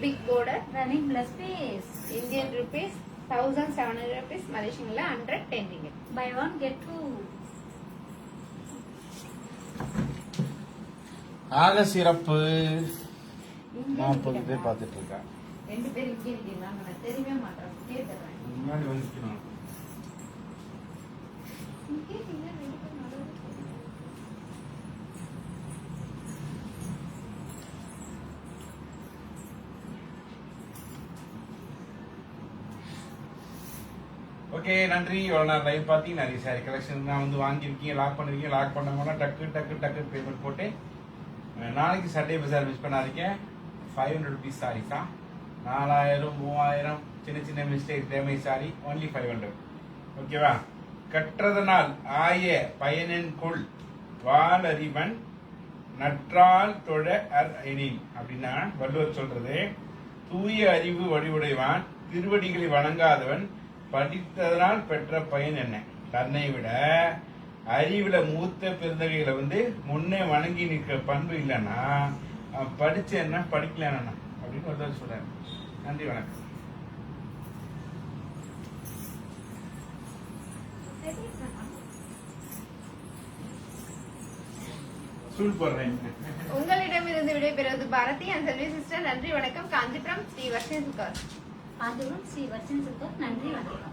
A: big border,
B: running plus piece.
A: Indian rupees 1700 rupees, Malaysian 110 ringgit.
B: Buy one get two.
D: ஆக சிறப்பு. 40 பேர் பார்த்துட்டு இருக்கா.
A: 2 பேர் இங்கே இருக்கீங்களா? நான் தெரியவே மாட்டேன். கேட்டுறேன்.
D: முன்னாடி வந்து நிக்கணும்.
A: இங்கே இருக்கீங்க, 2 பேர் நடுவுல.
D: ஓகே, நன்றி. இவ்வளவு நேரம் லைவ் பார்த்தி நிறைய சாரி கலெக்ஷன் நான் வந்து வாங்கியிருக்கீங்க, லாக் பண்ணிருக்கீங்க. லாக் பண்ணவங்கன்னா டக்கு பேமெண்ட் போட்டு நாளைக்கு சண்டே பஜார் மிஸ் பண்ணாதீங்க. 500 rupees சாரி தான். 4000 3000 சின்ன மிஸ்டேக் டேமேஜ் சாரி ஒன்லி 500. ஓகேவா? கற்றதனால் ஆய பயனின் கொள் வால் அறிவன் நற்றால் தொழ எனில் அப்படின்னா வள்ளுவர் சொல்றது. தூய அறிவு வடிவுடைவான் திருவடிகளை வணங்காதவன் படித்ததனால் பெற்ற பயன் என்ன? தன்னை விட அறிவுல மூத்த பெருந்தகைகளை வந்து முன்னே வணங்கி நிற்கிற பண்பு இல்லைன்னா படிச்ச என்ன படிக்கல என்ன அப்படின்னு ஒருத்தர் சொல்றாரு. நன்றி, வணக்கம். சூழ் போடுறேன்.
A: உங்களிடமிருந்து விடைபெறுவது பாரதி அண்ட் செல்வி சிஸ்டர். நன்றி வணக்கம். காஞ்சிபுரம் ஸ்ரீ வர்ஷன் சுகர்.
B: காஞ்சிபுரம் ஸ்ரீ வர்ஷன் சுகர். நன்றி வணக்கம்.